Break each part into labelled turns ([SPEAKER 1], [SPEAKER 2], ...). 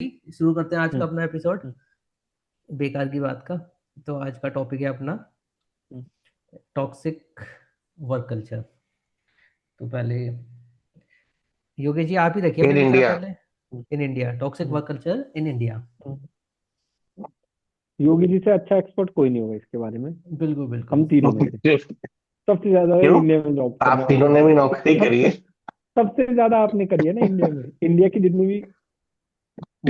[SPEAKER 1] शुरू करते हैं आज का
[SPEAKER 2] हम्म,
[SPEAKER 1] अपना एपिसोड
[SPEAKER 2] हम्म,
[SPEAKER 1] बेकार की बात का। तो आज का टॉपिक है अपना
[SPEAKER 2] हम्म।
[SPEAKER 1] Toxic work culture. तो पहले योगेश जी आप ही रखिए
[SPEAKER 2] इन
[SPEAKER 1] अपने विचार
[SPEAKER 2] इंडिया।
[SPEAKER 1] पहले। In India toxic
[SPEAKER 2] hmm,
[SPEAKER 1] work culture in India.
[SPEAKER 2] हम्म। योगी जी से अच्छा एक्सपर्ट कोई नहीं होगा इसके बारे में।
[SPEAKER 1] बिल्कुल बिल्कुल।
[SPEAKER 2] हम तीनों में से सबसे ज्यादा
[SPEAKER 1] क्यों?
[SPEAKER 2] इंडिया में जॉब करने
[SPEAKER 1] आप
[SPEAKER 2] वाले
[SPEAKER 1] तीनों ने
[SPEAKER 2] हैं।
[SPEAKER 1] भी नौकरी करी है?
[SPEAKER 2] सबसे सबसे ज्यादा आपने करी है ना इंडिया में। इंडिया की जितनी भी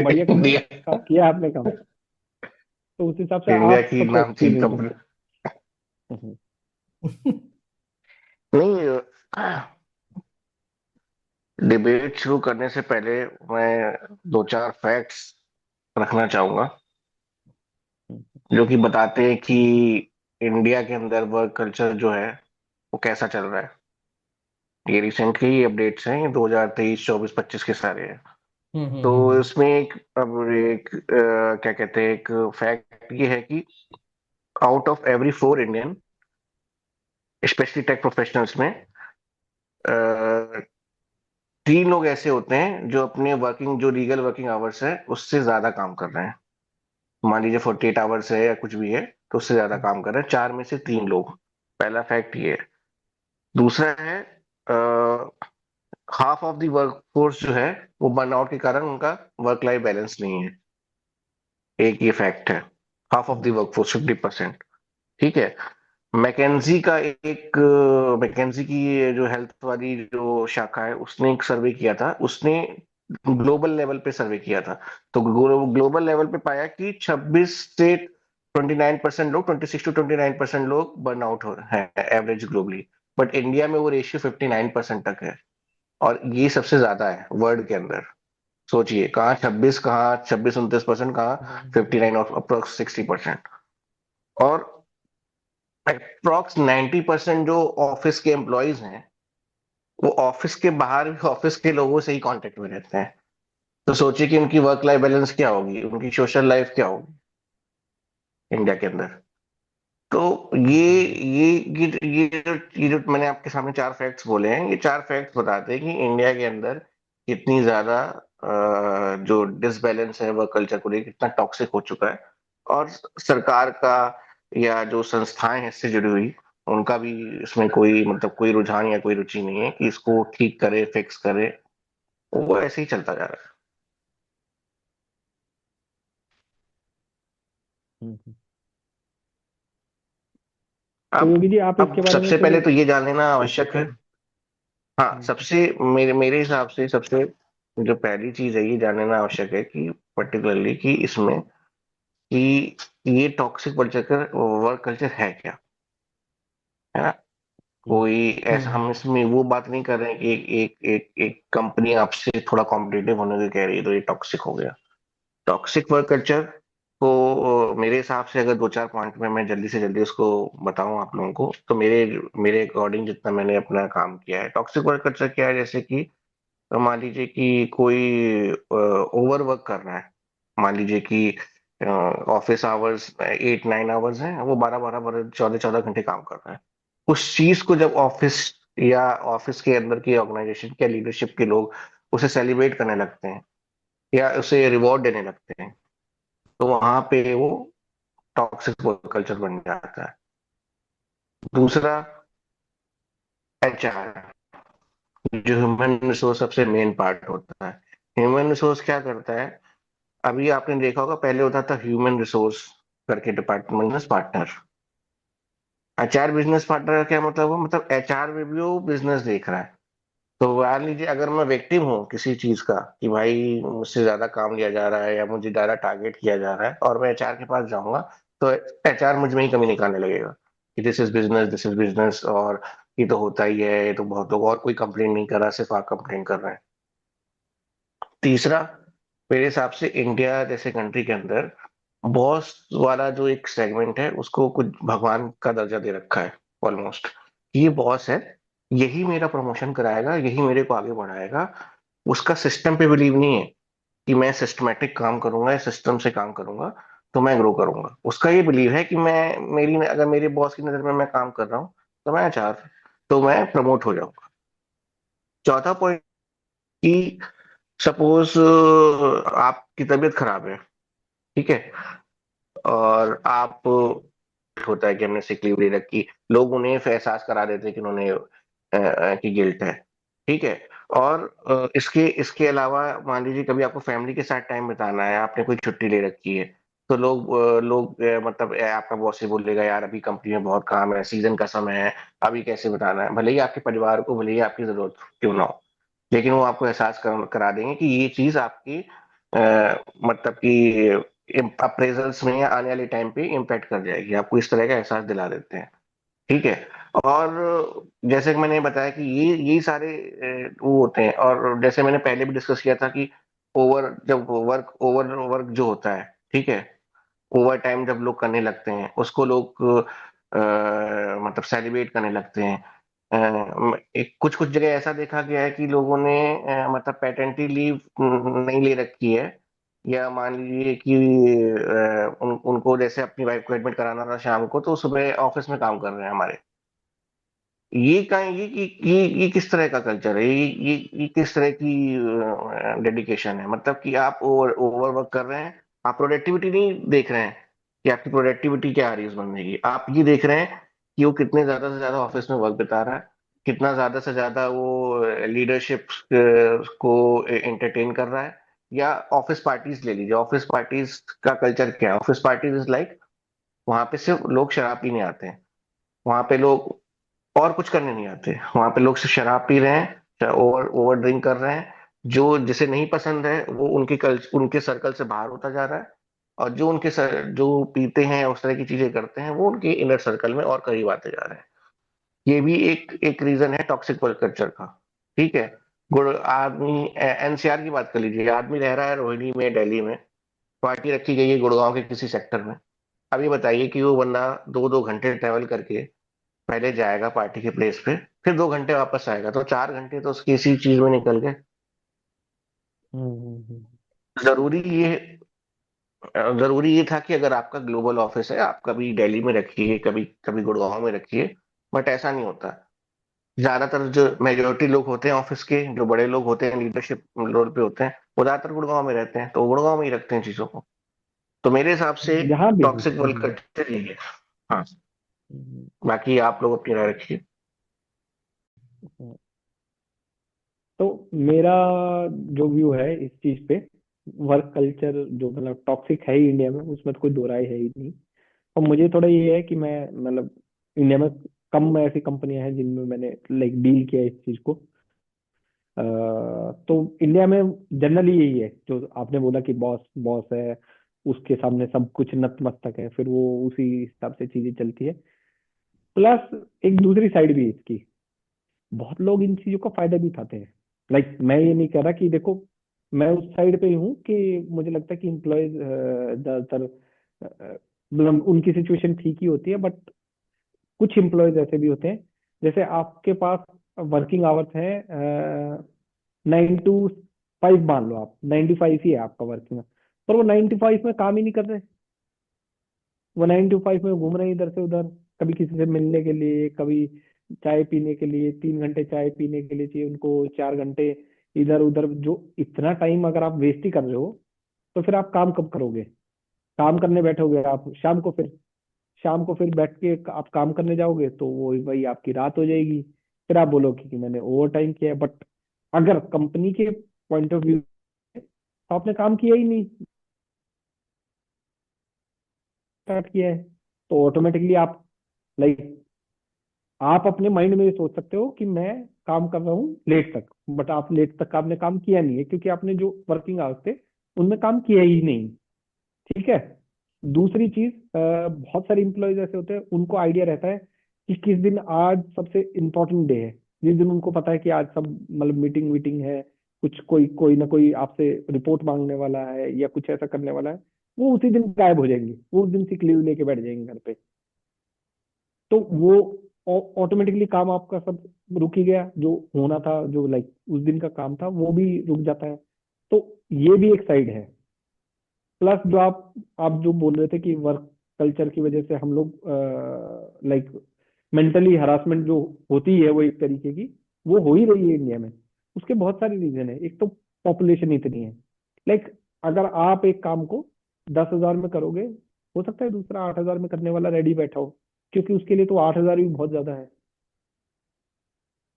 [SPEAKER 2] बढ़िया कंपनी
[SPEAKER 1] इंडिया
[SPEAKER 2] किया है आपने काम, तो उस हिसाब से
[SPEAKER 1] इंडिया
[SPEAKER 2] आप
[SPEAKER 1] की
[SPEAKER 2] सबसे
[SPEAKER 1] नामचीन
[SPEAKER 2] एक्सपीरियंस
[SPEAKER 1] कंपनी।
[SPEAKER 2] है। हम्म,
[SPEAKER 1] नहीं, डिबेट शुरू करने से पहले मैं दो चार फैक्ट्स रखना चाहूंगा
[SPEAKER 2] हम्म,
[SPEAKER 1] जो कि बताते हैं कि इंडिया के अंदर वर्क कल्चर जो है वो कैसा चल रहा है। ये रिसेंटली अपडेट्स हैं, ये 2023 24 25 के सारे हैं। तो
[SPEAKER 2] हम्म,
[SPEAKER 1] इसमें एक क्या कहते हैं, एक फैक्ट ये है कि out of every four Indian, specially tech professionals में, अ, तीन लोग ऐसे होते हैं जो अपने वर्किंग जो लीगल वर्किंग आवर्स है उससे ज्यादा काम कर रहे हैं। मान लीजिए 48 आवर्स है या कुछ भी है, तो उससे ज्यादा काम कर रहे हैं, चार में से तीन लोग। पहला फैक्ट ये है। दूसरा है, half of the work force जो है वो बर्नआउट के कारण उनका वर्क लाइफ बैलेंस नहीं है। एक ये फैक्ट है। Half of the work force 50%। ठीक है। मैकेंजी का एक मैकेंजी की ये जो हेल्थ वाली जो शाखा है उसने एक सर्वे किया था। उसने ग्लोबल लेवल पे सर्वे किया था। तो ग्लोबल लेवल पे पाया कि 26 से 29% लोग, 26 to 29% लोग बर्नआउट हो रहे हैं एवरेज ग्लोबली। बट इंडिया में वो रेशियो 59% तक है। और ये सबसे ज्यादा है वर्ल्ड के अंदर। सोचिए, कहाँ 26, कहाँ 26 29%, कहाँ
[SPEAKER 2] हम्म,
[SPEAKER 1] 59 और अप्रोक्स 60%। और अप्रोक्स 90% जो ऑफिस के एम्प्लॉयज हैं वो ऑफिस के बाहर भी ऑफिस के लोगों से ही कांटेक्ट में रहते हैं। तो सोचिए कि उनकी वर्क लाइफ बैलेंस क्या होगी, उनकी सोशल लाइफ क्या होगी इंडिया के अंदर। तो ये जो मैंने आपके सामने चार फैक्ट्स बोले हैं, ये चार फैक्ट्स बताते हैं कि इंडिया के अंदर कितनी ज्यादा जो डिसबैलेंस है वर्क कल्चर को लेकर, कितना टॉक्सिक हो चुका है। और सरकार का या जो संस्थाएं हैं इससे जुड़ी हुई, उनका भी इसमें कोई मतलब कोई रुझान या कोई रुचि नहीं है कि इसको ठीक करे, फिक्स करे। वो ऐसे ही चलता जा रहा
[SPEAKER 2] हम्म।
[SPEAKER 1] है।
[SPEAKER 2] तो
[SPEAKER 1] अब
[SPEAKER 2] योगी जी आप इसके
[SPEAKER 1] अब
[SPEAKER 2] बारे में
[SPEAKER 1] सबसे
[SPEAKER 2] फिर।
[SPEAKER 1] पहले तो ये जान लेना आवश्यक है। हाँ,
[SPEAKER 2] हम्म,
[SPEAKER 1] सबसे मेरे मेरे हिसाब से सबसे जो पहली चीज है ये जानना आवश्यक है कि पर्टिकुलरली कि इसमें कि ये टॉक्सिक वर्क कल्चर है क्या, है ना।
[SPEAKER 2] हम्म,
[SPEAKER 1] कोई ऐसा,
[SPEAKER 2] हम्म,
[SPEAKER 1] हम इसमें वो बात नहीं कर रहे हैं कि एक एक एक एक कंपनी आपसे थोड़ा कॉम्पिटिटिव होने को कह रही है तो ये टॉक्सिक हो गया। टॉक्सिक वर्क कल्चर को मेरे हिसाब से अगर दो चार पॉइंट में मैं जल्दी से जल्दी उसको बताऊं आप लोगों को, तो मेरे मेरे अकॉर्डिंग जितना मैंने अपना काम किया है, टॉक्सिक वर्क कल्चर क्या है, जैसे कि तो मान लीजिए कि कोई ओवर वर्क कर रहा है। मान लीजिए कि ऑफिस आवर्स 8 9 आवर्स हैं, वो 12 12 14 14 घंटे काम कर रहा है। उस चीज को जब ऑफिस या ऑफिस के अंदर की ऑर्गेनाइजेशन के लीडरशिप के लोग उसे सेलिब्रेट करने लगते हैं या उसे रिवॉर्ड देने लगते हैं, तो वहां पे वो टॉक्सिक वर्क कल्चर बन जाता है। दूसरा, एचआर, जो ह्यूमन रिसोर्स सबसे मेन पार्ट होता है। ह्यूमन रिसोर्स क्या करता है? अभी आपने देखा होगा, पहले होता था ह्यूमन रिसोर्स करके department, business partner. HR business partner का क्या मतलब है? मतलब एचआर में भी वो बिजनेस देख रहा है। तो मान लीजिए अगर मैं विक्टिम हूँ किसी चीज का कि भाई मुझसे ज्यादा काम लिया जा रहा है या मुझे ज्यादा टारगेट किया जा रहा है, और मैं एचआर के पास जाऊंगा, तो एचआर मुझ में ही कमी निकालने लगेगा कि this is business, this is business, और ये तो होता ही है, ये तो बहुत लोग, और कोई कंप्लेन नहीं कर रहा, सिर्फ आप कंप्लेन कर रहे हैं। तीसरा, मेरे हिसाब से इंडिया जैसे कंट्री के अंदर बॉस वाला जो एक सेगमेंट है उसको कुछ भगवान का दर्जा दे रखा है ऑलमोस्ट। ये बॉस है, यही मेरा प्रमोशन कराएगा, यही मेरे को आगे बढ़ाएगा। उसका सिस्टम पे बिलीव नहीं है कि मैं सिस्टमेटिक काम करूंगा या सिस्टम से काम करूंगा तो मैं ग्रो करूंगा। उसका ये बिलीव है कि मैं मेरी अगर मेरे बॉस की नजर में मैं काम कर रहा हूँ तो मैं चार तो मैं प्रमोट हो जाऊंगा। चौथा पॉइंट कि सपोज आप आपकी तबीयत खराब है, ठीक है, और आप होता है कि हमने सिक लीव ले रखी, लोग उन्हें एहसास करा देते हैं कि उन्होंने कि गिल्ट है, ठीक है। और इसके इसके अलावा मान लीजिए कभी आपको फैमिली के साथ टाइम बिताना है, आपने कोई छुट्टी ले रखी है, तो लोग मतलब आपका बॉस ही बोलेगा यार अभी कंपनी में बहुत काम है, सीजन का समय है, अभी कैसे बिताना है, भले ही आपके परिवार को, भले ही आपकी जरूरत क्यों ना हो, लेकिन वो आपको एहसास करा देंगे कि ये चीज आपकी मतलब कि अप्रेजल्स में या आने वाले टाइम पे इम्पैक्ट कर जाएगी, आपको इस तरह का एहसास दिला देते हैं, ठीक है। और जैसे कि मैंने बताया कि ये यही सारे वो होते हैं, और जैसे मैंने पहले भी डिस्कस किया था कि जब ओवर वर्क जो होता है, ठीक है, ओवर टाइम जब लोग करने लगते हैं उसको लोग मतलब सेलिब्रेट करने लगते हैं। एक कुछ कुछ जगह ऐसा देखा गया है कि लोगों ने मतलब पैटर्निटी लीव नहीं ले रखी है, या मान लीजिए कि उनको जैसे अपनी वाइफ को एडमिट कराना था शाम को, तो सुबह ऑफिस में काम कर रहे हैं हमारे। ये का ये किस तरह का कल्चर है, ये किस तरह की डेडिकेशन है, मतलब कि आप ओवर वर्क कर रहे हैं, आप प्रोडक्टिविटी नहीं देख रहे हैं कि आपकी प्रोडक्टिविटी क्या आ रही है उस बंदे की, आप ये देख रहे हैं कि वो कितने ज्यादा से ज्यादा ऑफिस में वर्क बिता रहा है, कितना ज्यादा से ज्यादा वो लीडरशिप को एंटरटेन कर रहा है। या ऑफिस पार्टीज ले लीजिए, ऑफिस पार्टीज का कल्चर क्या है, ऑफिस पार्टीज इज लाइक वहां पे सिर्फ लोग शराब पीने आते हैं, वहां पे लोग और कुछ करने नहीं आते, वहां पे लोग सिर्फ शराब पी रहे हैं, ओवर ओवर ड्रिंक कर रहे हैं, जो जिसे नहीं पसंद है वो उनके सर्कल से बाहर होता जा रहा है, और जो पीते हैं उस तरह की चीजें करते हैं वो उनके इनर सर्कल में और करीब आते जा रहे हैं। ये भी एक एक रीजन है टॉक्सिक वर्क कल्चर का, ठीक है। गुड़ आदमी एनसीआर की बात कर लीजिए, आदमी रह रहा है रोहिणी में, दिल्ली में, पार्टी रखी गई है गुड़गांव के किसी सेक्टर में। अब ये बताइए कि वो बंदा 2-2 घंटे ट्रेवल करके पहले जाएगा पार्टी के प्लेस पे, फिर 2 घंटे वापस आएगा, तो 4 घंटे तो उसकी इसी चीज में निकल गए।
[SPEAKER 2] हम्म।
[SPEAKER 1] जरूरी ये जरूरी ये था कि अगर आपका ग्लोबल ऑफिस है, आप कभी दिल्ली में रखिए, कभी कभी गुड़गांव में रखिए, बट ऐसा नहीं होता। ज्यादातर जो मेजोरिटी लोग होते हैं ऑफिस के, जो बड़े लोग होते हैं लीडरशिप रोल पे होते हैं, वो ज्यादातर गुड़गांव में रहते हैं, तो गुड़गांव में ही रखते हैं चीजों को। तो मेरे हिसाब से
[SPEAKER 2] यहाँ भी
[SPEAKER 1] टॉक्सिक वर्क कल्चर यही है। हाँ,
[SPEAKER 2] हम्म,
[SPEAKER 1] बाकी आप लोग अपनी राय रखिए।
[SPEAKER 2] हम्म। तो मेरा जो व्यू है इस चीज पे, वर्क कल्चर जो मतलब टॉक्सिक है ही इंडिया में, उसमें तो कोई दो राय है ही नहीं। और मुझे थोड़ा ये है कि मैं मतलब इंडिया में कम ऐसी कंपनियां हैं जिनमें मैंने लाइक डील किया है इस चीज को। तो इंडिया में जनरली यही है जो आपने बोला कि बॉस बॉस है, उसके सामने सब कुछ नतमस्तक है, फिर वो उसी हिसाब से चीजें चलती है। प्लस एक दूसरी साइड भी है इसकी, बहुत लोग इन चीजों का फायदा भी उठाते हैं। लाइक मैं ये नहीं कह रहा कि देखो, मैं उस साइड पे ही हूँ कि मुझे लगता है कि इम्प्लॉयज ज्यादातर मतलब उनकी सिचुएशन ठीक ही होती है, बट कुछ एम्प्लॉयज ऐसे भी होते हैं, जैसे आपके पास वर्किंग आवर्स है 9 to 5, मान लो आप 9 to 5 ही है आपका वर्किंग, पर वो 9 to 5 में काम ही नहीं कर रहे, वो 9 to 5 में घूम रहे हैं इधर से उधर, कभी किसी से मिलने के लिए, कभी चाय पीने के लिए, 3 घंटे चाय पीने के लिए चाहिए उनको, 4 घंटे इधर उधर। जो इतना टाइम अगर आप वेस्ट ही कर रहे हो, तो फिर आप काम कब करोगे? काम करने बैठोगे आप शाम को, फिर शाम को फिर बैठ के आप काम करने जाओगे तो वो वही आपकी रात हो जाएगी। फिर आप बोलोगे कि मैंने ओवर टाइम किया है, बट अगर कंपनी के पॉइंट ऑफ व्यू तो आपने काम किया ही नहीं, स्टार्ट किया है, तो ऑटोमेटिकली आप लाइक आप अपने माइंड में ये सोच सकते हो कि मैं काम कर रहा हूँ लेट तक, बट आप लेट तक आपने काम किया नहीं है क्योंकि आपने जो वर्किंग आवर्स थे उनमें काम किया ही नहीं। ठीक है। दूसरी चीज, बहुत सारे इंप्लॉयज ऐसे होते हैं, उनको आइडिया रहता है कि किस दिन आज सबसे इंपॉर्टेंट डे है, जिस दिन उनको पता है कि आज सब मतलब मीटिंग वीटिंग है, कुछ कोई कोई ना कोई आपसे रिपोर्ट मांगने वाला है या कुछ ऐसा करने वाला है, वो उसी दिन गायब हो जाएंगे, वो उस दिन सिक लीव लेके बैठ जाएंगे घर पे। तो वो ऑटोमेटिकली काम आपका सब रुक ही गया, जो होना था, जो लाइक उस दिन का काम था वो भी रुक जाता है। तो ये भी एक साइड है। प्लस जो आप जो बोल रहे थे कि वर्क कल्चर की वजह से हम लोग लाइक मेंटली हरासमेंट जो होती है वो एक तरीके की, वो हो ही रही है इंडिया में। उसके बहुत सारे रीजन है। एक तो पॉपुलेशन इतनी है, लाइक अगर आप एक काम को 10,000 में करोगे, हो सकता है दूसरा 8,000 में करने वाला रेडी बैठा हो, क्योंकि उसके लिए तो 8,000 भी बहुत ज्यादा है।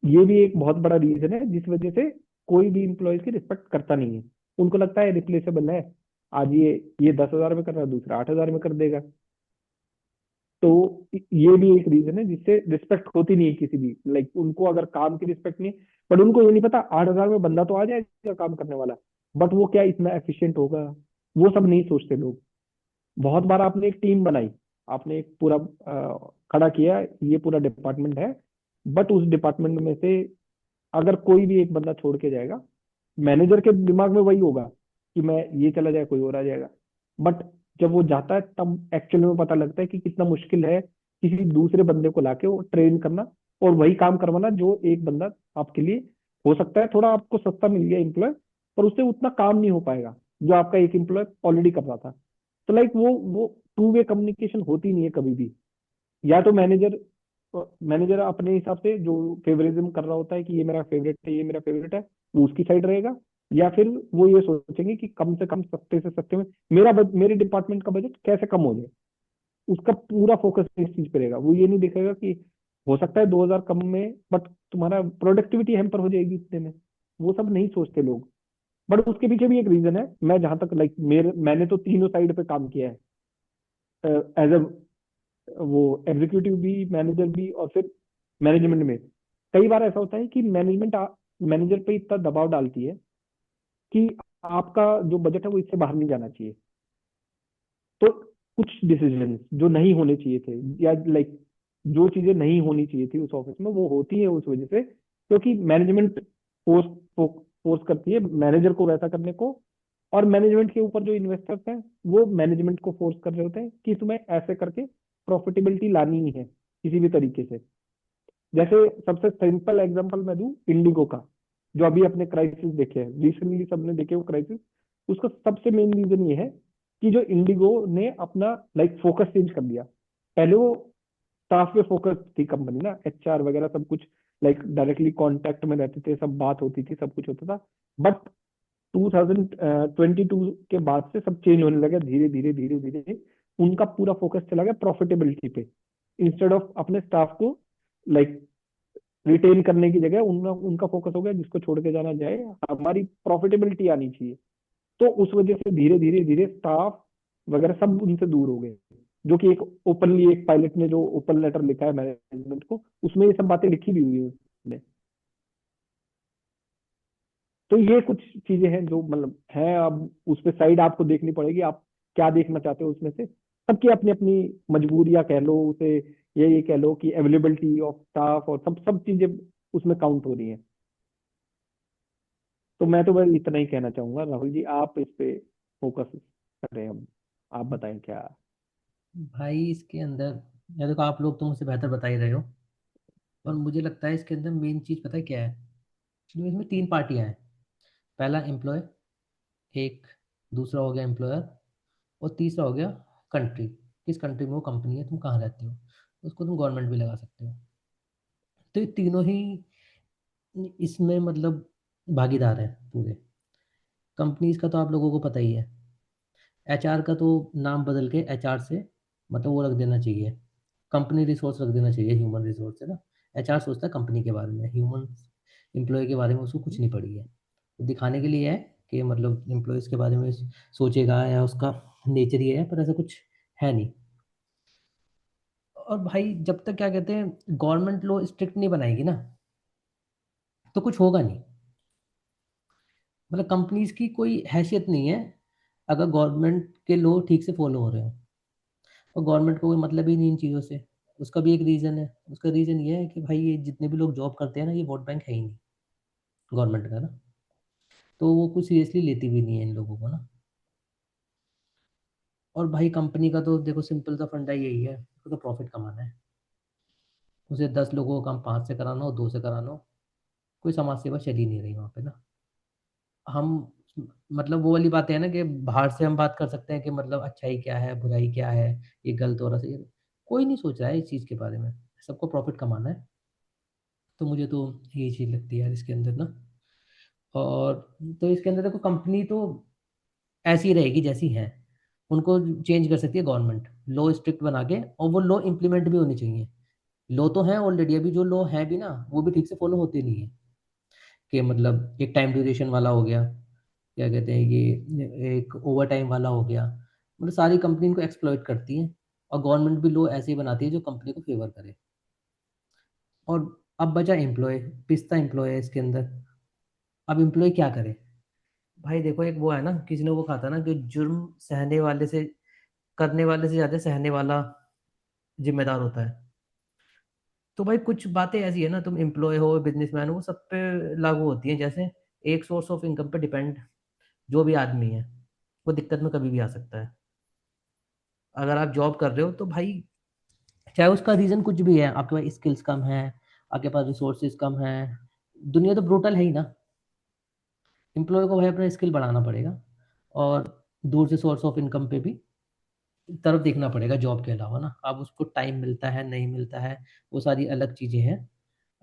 [SPEAKER 2] ये भी एक बहुत बड़ा रीजन है जिस वजह से कोई भी इंप्लॉयज की रिस्पेक्ट करता नहीं है। उनको लगता है रिप्लेसेबल है, आज ये 10,000 में कर रहा है, दूसरा 8,000 में कर देगा। तो ये भी एक रीजन है जिससे रिस्पेक्ट होती नहीं है किसी भी, लाइक उनको अगर काम की रिस्पेक्ट नहीं, बट उनको ये नहीं पता 8,000 में बंदा तो आ जाएगा काम करने वाला, बट वो क्या इतना एफिशिएंट होगा, वो सब नहीं सोचते लोग। बहुत बार आपने एक टीम बनाई, आपने एक पूरा खड़ा किया, ये पूरा डिपार्टमेंट है, बट उस डिपार्टमेंट में से अगर कोई भी एक बंदा छोड़ के जाएगा, मैनेजर के दिमाग में वही होगा कि मैं ये चला जाए कोई और आ जाएगा। बट जब वो जाता है तब एक्चुअली में पता लगता है कि कितना मुश्किल है किसी दूसरे बंदे को लाके वो ट्रेन करना और वही काम करवाना जो एक बंदा आपके लिए, हो सकता है थोड़ा आपको सस्ता मिल गया एम्प्लॉय, पर उससे उतना काम नहीं हो पाएगा जो आपका एक एम्प्लॉय ऑलरेडी कर रहा था। तो लाइक वो टू वे कम्युनिकेशन होती नहीं है कभी भी। या तो मैनेजर अपने हिसाब से जो फेवरिज्म कर रहा होता है कि ये मेरा फेवरेट है, ये मेरा फेवरेट है, वो उसकी साइड रहेगा। या फिर वो ये सोचेंगे कि कम से कम सस्ते से सस्ते में मेरे डिपार्टमेंट का बजट कैसे कम हो जाए, उसका पूरा फोकस इस चीज पे रहेगा। वो ये नहीं देखेगा कि हो सकता है 2,000 कम में बट तुम्हारा प्रोडक्टिविटी हैम्पर हो जाएगी इतने में। वो सब नहीं सोचते लोग। बट उसके पीछे भी एक रीजन है, मैं जहां तक लाइक मैंने तो तीनों साइड पे काम किया है, एज वो एग्जीक्यूटिव भी, मैनेजर भी, और फिर मैनेजमेंट में। कई बार ऐसा होता है कि मैनेजमेंट मैनेजर पे इतना दबाव डालती है कि आपका जो बजट है वो इससे बाहर नहीं जाना चाहिए। तो कुछ डिसीजन जो नहीं होने चाहिए थे, या लाइक जो चीजें नहीं होनी चाहिए थी उस ऑफिस में, वो होती है उस वजह से, क्योंकि मैनेजमेंट फोर्स फोर्स करती है मैनेजर को वैसा करने को। और मैनेजमेंट के ऊपर जो इन्वेस्टर्स हैं वो मैनेजमेंट को फोर्स कर रहे होते हैं कि तुम्हें ऐसे करके प्रॉफिटेबिलिटी लानी ही है किसी भी तरीके से। जैसे सबसे सिंपल एग्जांपल मैं दूं इंडिगो का, जो अभी अपने क्राइसिस देखे हैं रिसेंटली, सबने देखे वो क्राइसिस। उसका सबसे मेन रीजन ये है कि जो इंडिगो ने अपना लाइक फोकस चेंज कर दिया। पहले वो स्टाफ पे फोकस थी कंपनी ना, एचआर वगैरह सब कुछ लाइक डायरेक्टली कांटेक्ट में रहते थे, सब बात होती थी, सब कुछ होता था। बट 2022 के बाद से सब चेंज होने लगा, धीरे धीरे धीरे धीरे उनका पूरा फोकस चला गया प्रॉफिटेबिलिटी पे। इंस्टेड ऑफ अपने स्टाफ को लाइक रिटेन करने की जगह उनका उनका फोकस हो गया जिसको छोड़ के जाना जाए, हमारी प्रॉफिटेबिलिटी आनी चाहिए। तो उस वजह से धीरे धीरे धीरे स्टाफ वगैरह सब उनसे दूर हो गए। जो कि एक ओपनली एक पायलट ने जो ओपन लेटर लिखा है मैनेजमेंट को, उसमें ये सब बातें लिखी भी हुई है उसने। तो ये कुछ चीजें हैं जो मतलब है, अब उस पे साइड आपको देखनी पड़ेगी, आप क्या देखना चाहते हो उसमें से। सबकी अपनी अपनी मजबूरियां कह लो उसे, ये कह लो कि अवेलेबिलिटी ऑफ स्टाफ और सब सब चीजें उसमें काउंट हो रही हैं। तो मैं तो बस इतना ही कहना चाहूंगा राहुल जी, आप इस पे फोकस करें। अब आप बताएं क्या।
[SPEAKER 3] भाई इसके अंदर, या देखो आप लोग तो मुझसे बेहतर बता ही रहे हो, और मुझे लगता है इसके अंदर मेन चीज़ पता है क्या है। जो इसमें तीन पार्टियां हैं। पहला एम्प्लॉय, एक दूसरा हो गया एम्प्लॉयर, और तीसरा हो गया कंट्री। किस कंट्री में वो कंपनी है, तुम कहाँ रहते हो, उसको तुम गवर्नमेंट भी लगा सकते हो। तो ये तीनों ही इसमें मतलब भागीदार हैं पूरे। कंपनीज का तो आप लोगों को पता ही है। एचआर का तो नाम बदल के एचआर से मतलब वो रख देना चाहिए, कंपनी रिसोर्स रख देना चाहिए, ह्यूमन रिसोर्स है ना। एचआर सोचता है कंपनी के बारे में, ह्यूमन एम्प्लॉय के बारे में उसको कुछ नहीं पड़ी है। तो दिखाने के लिए है कि मतलब एम्प्लॉयज़ के बारे में सोचेगा, या उसका नेचर ये है, पर ऐसा कुछ है नहीं। और भाई जब तक क्या कहते हैं गवर्नमेंट लॉ स्ट्रिक्ट नहीं बनाएगी ना, तो कुछ होगा नहीं। मतलब कंपनीज की कोई हैसियत नहीं है अगर गवर्नमेंट के लॉ ठीक से फॉलो हो रहे हो। और गवर्नमेंट को कोई मतलब ही नहीं इन चीज़ों से। उसका भी एक रीज़न है, उसका रीज़न ये है कि भाई ये जितने भी लोग जॉब करते हैं ना, ये वोट बैंक है ही नहीं गवर्नमेंट का ना। तो वो कुछ सीरियसली लेती भी नहीं है इन लोगों को ना। और भाई कंपनी का तो देखो सिंपल सा फंडा यही है, उसको तो प्रॉफिट कमाना है। उसे 10 लोगों का काम 5 से कराना हो, 2 से कराना हो, कोई समाज सेवा चल ही नहीं रही वहाँ पे ना। हम मतलब वो वाली बातें है ना कि बाहर से हम बात कर सकते हैं कि मतलब अच्छाई क्या है, बुराई क्या है, ये गलत हो रहा सही है। कोई नहीं सोच रहा है इस चीज़ के बारे में, सबको प्रॉफिट कमाना है। तो मुझे तो यही चीज़ लगती है यार इसके अंदर ना। और तो इसके अंदर देखो कंपनी तो ऐसी रहेगी जैसी है। उनको चेंज कर सकती है गवर्नमेंट लॉ स्ट्रिक्ट बना के, और वो लॉ इम्प्लीमेंट भी होनी चाहिए। लॉ तो है ऑलरेडी, अभी जो लॉ है भी ना वो भी ठीक से फॉलो होते नहीं है। कि मतलब एक टाइम ड्यूरेशन वाला हो गया, क्या कहते हैं ये, एक ओवर टाइम वाला हो गया। मतलब सारी कंपनी इनको एक्सप्लॉइट करती है, और गवर्नमेंट भी लॉ ऐसे ही बनाती है जो कंपनी को फेवर करे। और अब बचा एम्प्लॉय, पिस्ता एम्प्लॉय है इसके अंदर। अब एम्प्लॉय क्या करे? भाई देखो, एक वो है ना, किसी ने वो कहा था ना कि जुर्म सहने वाले से, करने वाले से ज्यादा सहने वाला जिम्मेदार होता है। तो भाई कुछ बातें ऐसी है ना, तुम एम्प्लॉय हो, बिजनेसमैन हो, वो सब पे लागू होती हैं। जैसे एक सोर्स ऑफ इनकम पे डिपेंड जो भी आदमी है, वो दिक्कत में कभी भी आ सकता है। अगर आप जॉब कर रहे हो तो भाई, चाहे उसका रीजन कुछ भी है, आपके पास स्किल्स कम है, आपके पास रिसोर्सेज कम है, दुनिया तो ब्रूटल है ही ना। एम्प्लॉय को भाई अपना स्किल बढ़ाना पड़ेगा, और दूर से सोर्स ऑफ इनकम पे भी तरफ देखना पड़ेगा जॉब के अलावा ना। अब उसको टाइम मिलता है नहीं मिलता है, वो सारी अलग चीज़ें हैं।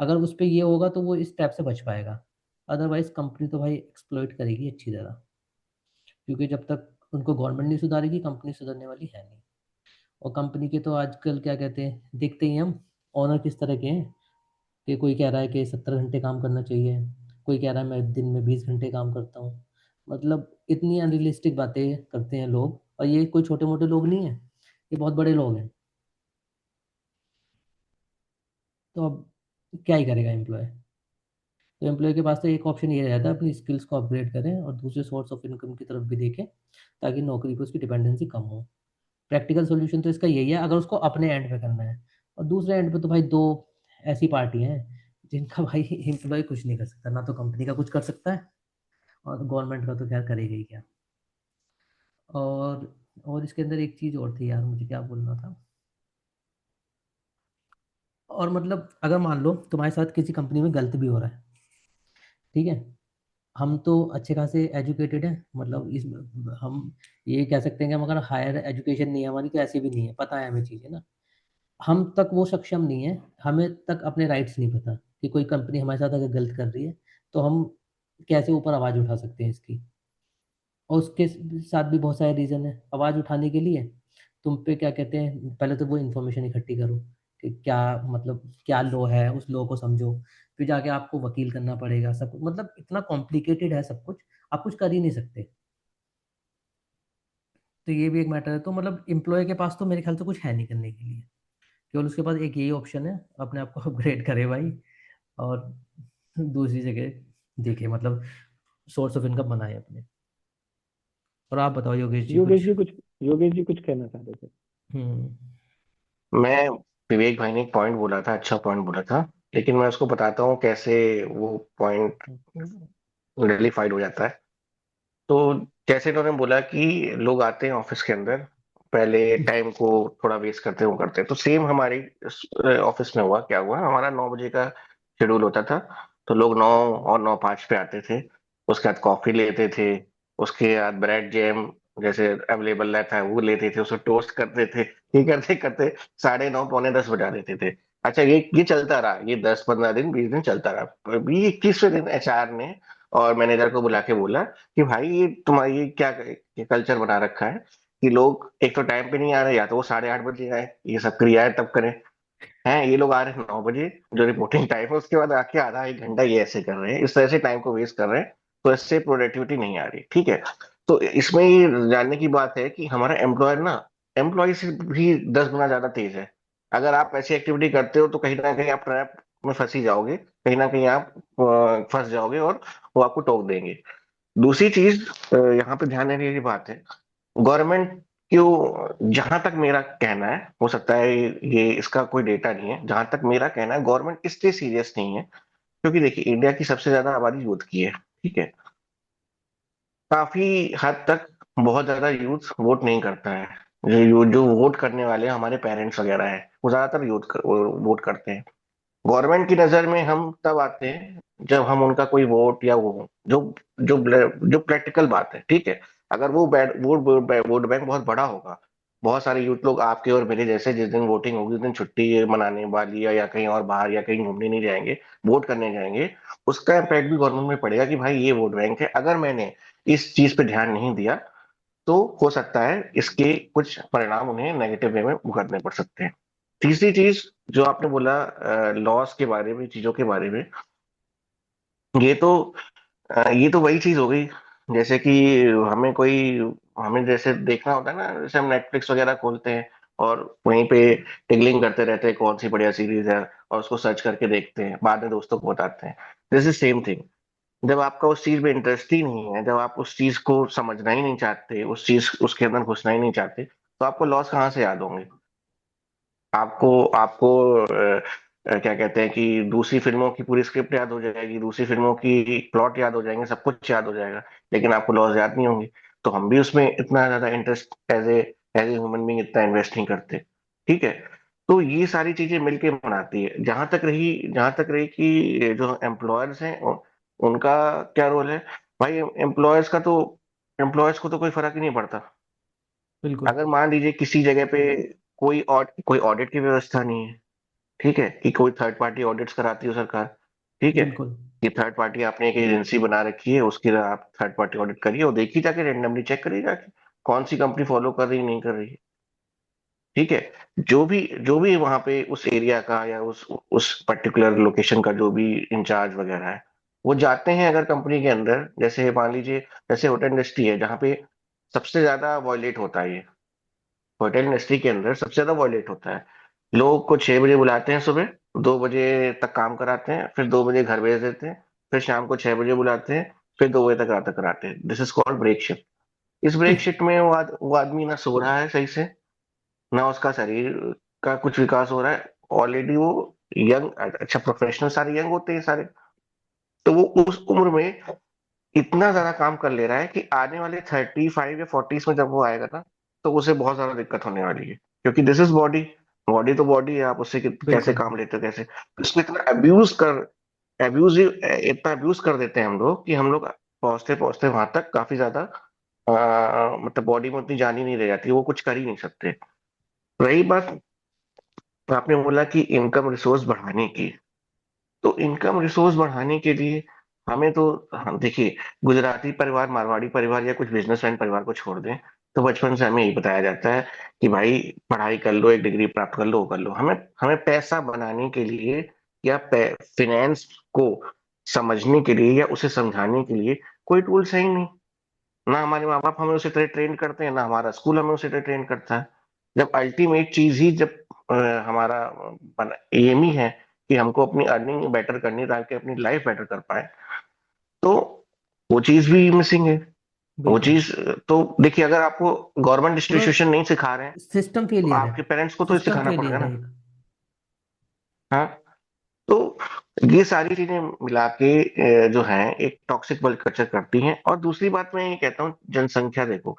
[SPEAKER 3] अगर उस पे ये होगा तो वो इस टैप से बच पाएगा। अदरवाइज कंपनी तो भाई एक्सप्लॉइट करेगी अच्छी तरह, क्योंकि जब तक उनको गवर्नमेंट नहीं सुधारेगी, कंपनी सुधरने वाली है नहीं। और कंपनी के तो आजकल क्या कहते हैं, देखते ही हम ओनर किस तरह के हैं। कि कोई कह रहा है कि 70 घंटे काम करना चाहिए, कोई कह रहा है मैं दिन में 20 घंटे काम करता हूँ। मतलब इतनी अनरियलिस्टिक बातें करते हैं लोग, और ये कोई छोटे मोटे लोग नहीं है, ये बहुत बड़े लोग हैं। तो अब क्या ही करेगा एम्प्लॉय? तो एम्प्लॉय के पास तो एक ऑप्शन ये रहता है, अपनी स्किल्स को अपग्रेड करें और दूसरे सोर्स ऑफ इनकम की तरफ भी देखें, ताकि नौकरी पे उसकी डिपेंडेंसी कम हो। प्रैक्टिकल सॉल्यूशन तो इसका यही है, अगर उसको अपने एंड पे करना है। और दूसरे एंड पे तो भाई दो ऐसी पार्टी हैं जिनका भाई एम्प्लॉय कुछ नहीं कर सकता, ना तो कंपनी का कुछ कर सकता है, और गवर्नमेंट का तो खैर करेगा ही क्या। और इसके अंदर एक चीज़ और थी यार, मुझे क्या बोलना था। और मतलब अगर मान लो तुम्हारे साथ किसी कंपनी में गलत भी हो रहा है, ठीक है, हम तो अच्छे खासे एजुकेटेड हैं, मतलब इस, हम ये कह सकते हैं कि हम अगर हायर एजुकेशन नहीं है हमारी तो ऐसी भी नहीं है, पता है हमें चीज़ें ना। हम तक वो सक्षम नहीं है, हमें तक अपने राइट्स नहीं पता कि कोई कंपनी हमारे साथ अगर गलत कर रही है तो हम कैसे ऊपर आवाज़ उठा सकते हैं इसकी। और उसके साथ भी बहुत सारे रीज़न है आवाज़ उठाने के लिए। तुम पे क्या कहते हैं, पहले तो वो इन्फॉर्मेशन इकट्ठी करो कि क्या, मतलब क्या लॉ है, उस लॉ को समझो। फिर जाके आपको वकील करना पड़ेगा, सब मतलब इतना कॉम्प्लिकेटेड है सब कुछ, आप कुछ कर ही नहीं सकते। तो ये भी एक मैटर है। तो मतलब एम्प्लॉय के पास तो मेरे ख्याल से कुछ है नहीं करने के लिए, केवल उसके पास एक यही ऑप्शन है, अपने आप को अपग्रेड करे भाई, और दूसरी जगह देखे, मतलब सोर्स ऑफ इनकम बनाए अपने। और आप बताओ योगेश जी कुछ।
[SPEAKER 2] योगेश जी कुछ योगेश जी कुछ कहना चाह रहे थे।
[SPEAKER 3] हम्म।
[SPEAKER 1] मैं, विवेक भाई ने एक पॉइंट बोला था, अच्छा पॉइंट बोला था, लेकिन मैं उसको बताता हूँ कैसे वो पॉइंट नलिफाइड हो जाता है। तो जैसे इन्होंने बोला कि लोग आते हैं ऑफिस के अंदर, पहले टाइम को थोड़ा वेस्ट करते हैं, वो करते हैं, तो सेम हमारे ऑफिस में हुआ, क्या हुआ, हमारा 9 बजे का शेड्यूल होता था। तो लोग 9 और 9:05 पे आते थे, उसके बाद कॉफी लेते थे, उसके बाद ब्रेड जैम जैसे अवेलेबल रहता है वो लेते थे, उसको टोस्ट करते थे, ये करते करते 9:30 पौने 10 बजा देते थे। अच्छा, ये चलता रहा, ये 10 15 दिन 20 दिन चलता रहा। अभी 21वें दिन एचआर ने और मैनेजर को बुला के बोला कि भाई ये तुम्हारी ये क्या कल्चर बना रखा है कि लोग एक तो टाइम पे नहीं आ रहे, या तो वो 8:30 बजे आए, ये सब क्रियाएं तब करें। हैं, ये लोग आ रहे हैं 9 बजे, जो रिपोर्टिंग टाइम है, उसके बाद आके आधा एक घंटा ये ऐसे कर रहे हैं, इस तरह से टाइम को वेस्ट कर रहे हैं। तो इससे प्रोडक्टिविटी नहीं आ रही, ठीक है। तो इसमें ये जानने की बात है कि हमारा एम्प्लॉयर ना एम्प्लॉय से भी 10 गुना ज्यादा तेज है। अगर आप ऐसी एक्टिविटी करते हो तो कहीं ना कहीं आप ट्रैप में फंसी जाओगे, कहीं ना कहीं आप फंस जाओगे, और वो आपको टोक देंगे। दूसरी चीज यहाँ पे ध्यान देने की बात है, गवर्नमेंट क्यों, जहां तक मेरा कहना है, हो सकता है ये इसका कोई डेटा नहीं है, जहां तक मेरा कहना है गवर्नमेंट इससे सीरियस नहीं है। क्योंकि देखिए, इंडिया की सबसे ज्यादा आबादी यूथ की है, ठीक है। काफी हद तक बहुत ज्यादा यूथ वोट नहीं करता है। जो वोट करने वाले हमारे पेरेंट्स वगैरह हैं, वो ज्यादातर वोट करते हैं। गवर्नमेंट की नजर में हम तब आते हैं जब हम उनका कोई वोट या वो जो जो जो प्रैक्टिकल बात है, ठीक है। अगर वो वोट बैंक बहुत बड़ा होगा, बहुत सारे यूथ लोग आपके और मेरे जैसे, जिस दिन वोटिंग होगी उस दिन छुट्टी मनाने वाली या कहीं और बाहर या कहीं घूमने नहीं जाएंगे, वोट करने जाएंगे, उसका इम्पैक्ट भी गवर्नमेंट में पड़ेगा कि भाई ये वोट बैंक है, अगर मैंने इस चीज पे ध्यान नहीं दिया तो हो सकता है इसके कुछ परिणाम उन्हें नेगेटिव वे में भुगतने पड़ सकते हैं। तीसरी चीज जो आपने बोला लॉस के बारे में, चीजों के बारे में, ये तो ये तो वही चीज हो गई जैसे कि हमें कोई हमें जैसे देखना होता है ना, जैसे हम नेटफ्लिक्स वगैरह खोलते हैं और वहीं पे टिगलिंग करते रहते हैं कौन सी बढ़िया सीरीज है, और उसको सर्च करके देखते हैं, बाद में दोस्तों को बताते हैं। This is same thing. जब आपका उस चीज में इंटरेस्ट ही नहीं है, जब आप उस चीज को समझना ही नहीं चाहते, उस चीज उसके अंदर घुसना ही नहीं चाहते, तो आपको लॉस कहाँ से याद होंगे? आपको आपको क्या कहते हैं कि दूसरी फिल्मों की पूरी स्क्रिप्ट याद हो जाएगी, दूसरी फिल्मों की प्लॉट याद हो जाएंगे, सब कुछ याद हो जाएगा, लेकिन आपको लॉस याद नहीं होंगे। तो हम भी उसमें इतना ज्यादा interest as a human being इतना इन्वेस्ट नहीं करते। ठीक है। तो ये सारी चीजें मिलके बनाती है। जहां तक रही कि जो एम्प्लॉयर्स हैं उनका क्या रोल है? भाई एम्प्लॉयर्स को तो कोई फर्क ही नहीं पड़ता।
[SPEAKER 3] बिल्कुल।
[SPEAKER 1] अगर मान लीजिए किसी जगह पे कोई ऑडिट की व्यवस्था नहीं है, ठीक है, कि कोई थर्ड पार्टी ऑडिट्स कराती हो सरकार, ठीक है,
[SPEAKER 3] बिल्कुल।
[SPEAKER 1] कि थर्ड पार्टी आपने एक एजेंसी बना रखी है, उसकी आप थर्ड पार्टी ऑडिट करिए और देखिए, जाके रेंडमली चेक करिए जाके कौन सी कंपनी फॉलो कर रही नहीं कर रही है। ठीक है। जो भी वहां पे उस एरिया का या उस पर्टिकुलर लोकेशन का जो भी इंचार्ज वगैरह है, वो जाते हैं अगर कंपनी के अंदर, जैसे मान लीजिए जैसे होटल इंडस्ट्री है जहाँ पे सबसे ज्यादा वॉयलेट होता है ये, होटल इंडस्ट्री के अंदर सबसे ज्यादा वॉयलेट होता है। लोग को 6 बजे बुलाते हैं सुबह, 2 बजे तक काम कराते हैं, फिर 2 बजे घर भेज देते हैं, फिर शाम को 6 बजे बुलाते हैं, फिर 2 बजे तक रात तक कराते हैं। This is called break shift. इस ब्रेक शिफ्ट में वो आदमी ना सो रहा है सही से, ना उसका शरीर का कुछ विकास हो रहा है। ऑलरेडी वो यंग, अच्छा प्रोफेशनल सारे यंग होते हैं सारे, तो वो उस उम्र में इतना ज्यादा काम कर ले रहा है कि आने वाले 35 या 40s में जब वो आएगा ना, तो उसे बहुत ज्यादा दिक्कत होने वाली है, क्योंकि दिस इज बॉडी। बॉडी तो बॉडी है, आप उससे कैसे
[SPEAKER 3] बिल्कुल।
[SPEAKER 1] काम लेते हो, कैसे इसको इतना अब्यूज इतना अब्यूज कर देते हैं हम लोग कि हम लोग पहुंचते पहुंचते वहां तक काफी ज्यादा मतलब बॉडी में उतनी जान ही नहीं रह जाती, वो कुछ कर ही नहीं सकते। रही बात, आपने बोला कि इनकम रिसोर्स बढ़ाने की, तो इनकम रिसोर्स बढ़ाने के लिए हमें तो, हम देखिए, गुजराती परिवार, मारवाड़ी परिवार या कुछ बिजनेसमैन परिवार को छोड़ दें, तो बचपन से हमें यही बताया जाता है कि भाई पढ़ाई कर लो, एक डिग्री प्राप्त कर लो, वो कर लो। हमें हमें पैसा बनाने के लिए या फिनेंस को समझने के लिए या उसे समझाने के लिए कोई टूल्स है ही नहीं। ना हमारे माँ बाप हमें उसी तरह ट्रेन करते हैं, ना हमारा स्कूल हमें उसी तरह ट्रेन करता है। जब अल्टीमेट चीज ही जब हमारा एम ही है कि हमको अपनी अर्निंग बेटर करनी है ताकि अपनी लाइफ बेटर कर पाए, तो वो चीज भी मिसिंग है। वो
[SPEAKER 3] बिल्कुल।
[SPEAKER 1] चीज, तो देखिए, अगर आपको गवर्नमेंट
[SPEAKER 3] पूरा
[SPEAKER 1] इंस्टीट्यूशन नहीं सिखा रहे हैं,
[SPEAKER 3] सिस्टम
[SPEAKER 1] तो
[SPEAKER 3] फेलियर है।
[SPEAKER 1] आपके पेरेंट्स को तो
[SPEAKER 3] सिस्टम
[SPEAKER 1] सिखाना पड़ेगा
[SPEAKER 3] फेलियर है
[SPEAKER 1] ना।
[SPEAKER 3] एक।
[SPEAKER 1] हाँ। तो ये सारी चीजें मिला के जो है एक टॉक्सिक वर्क कल्चर करती हैं। और दूसरी बात मैं ये कहता हूँ, जनसंख्या देखो,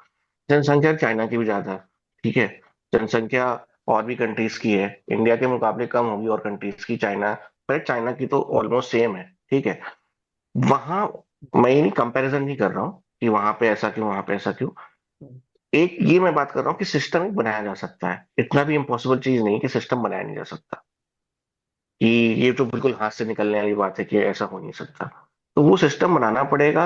[SPEAKER 1] जनसंख्या चाइना की भी ज्यादा है, ठीक है, जनसंख्या और भी कंट्रीज की है, इंडिया के मुकाबले कम होगी और कंट्रीज की, चाइना, पर चाइना की तो ऑलमोस्ट सेम है, ठीक है। वहां मैं ये नहीं कंपैरिजन नहीं कर रहा हूँ कि वहां पे ऐसा क्यों, वहां पे ऐसा क्यों, एक ये मैं बात कर रहा हूँ कि सिस्टम ही बनाया जा सकता है, इतना भी इम्पॉसिबल चीज नहीं कि सिस्टम बनाया नहीं जा सकता, कि ये तो बिल्कुल हाथ से निकलने वाली बात है कि ऐसा हो नहीं सकता। तो वो सिस्टम बनाना पड़ेगा,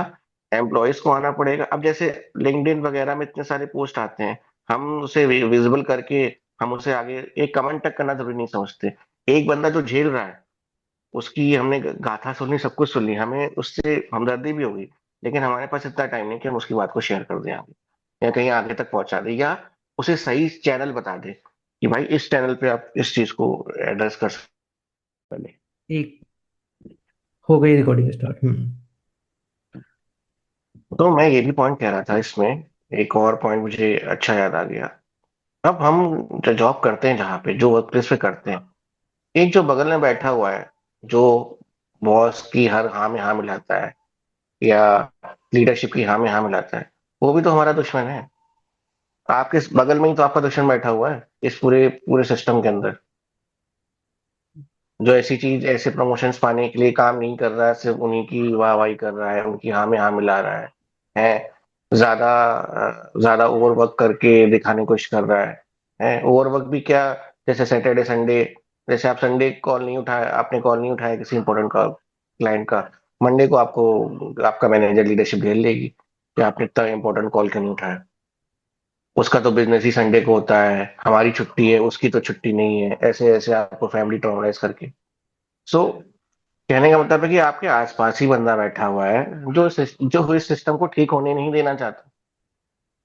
[SPEAKER 1] एम्प्लॉयज को आना पड़ेगा। अब जैसे लिंक्डइन वगैरह में इतने सारे पोस्ट आते हैं, हम उसे विजिबल करके हम उसे आगे एक कमेंट तक करना जरूरी नहीं समझते। एक बंदा जो झेल रहा है, उसकी हमने गाथा सुनी, सब कुछ सुन ली, हमें उससे हमदर्दी भी होगी, लेकिन हमारे पास इतना टाइम नहीं कि हम उसकी बात को शेयर कर दें आगे, या कहीं आगे तक पहुंचा दें, या उसे सही चैनल बता दे कि भाई इस चैनल पे आप इस चीज को एड्रेस कर सकते हैं।
[SPEAKER 3] एक हो गई रिकॉर्डिंग स्टार्ट। हम्म।
[SPEAKER 1] तो मैं ये भी पॉइंट कह रहा था इसमें, एक और पॉइंट मुझे अच्छा याद आ गया। अब हम जो जॉब करते हैं, जहाँ पे जो वर्क प्लेस पे करते हैं, एक जो बगल में बैठा हुआ है, जो बॉस की हर हाँ में हाँ मिलाता है, या लीडरशिप की हाँ में हाँ मिलाता है, वो भी तो हमारा दुश्मन है। आपके बगल में ही तो आपका दुश्मन बैठा हुआ है इस पूरे पूरे सिस्टम के अंदर, जो ऐसी चीज, ऐसे प्रमोशंस पाने के लिए काम नहीं कर रहा है, सिर्फ उन्हीं की वाहवाही कर रहा है, उनकी हाँ में हाँ मिला रहा है ज्यादा ज्यादा ओवरवर्क करके दिखाने की कोशिश कर रहा है ओवरवर्क भी क्या, जैसे सैटरडे संडे, जैसे आप संडे कॉल नहीं उठाया, आपने कॉल नहीं उठाया किसी इंपॉर्टेंट का क्लाइंट का, मंडे को आपको आपका मैनेजर लीडरशिप घेर लेगी कि आपने इतना इंपॉर्टेंट कॉल क्यों नहीं उठाया। उसका तो बिजनेस ही संडे को होता है, हमारी छुट्टी है उसकी तो छुट्टी नहीं है, ऐसे ऐसे आपको फैमिली ट्रॉमलाइज करके। सो कहने का मतलब है कि आपके आसपास ही बंदा बैठा हुआ है जो इस सिस्टम को ठीक होने नहीं देना चाहता।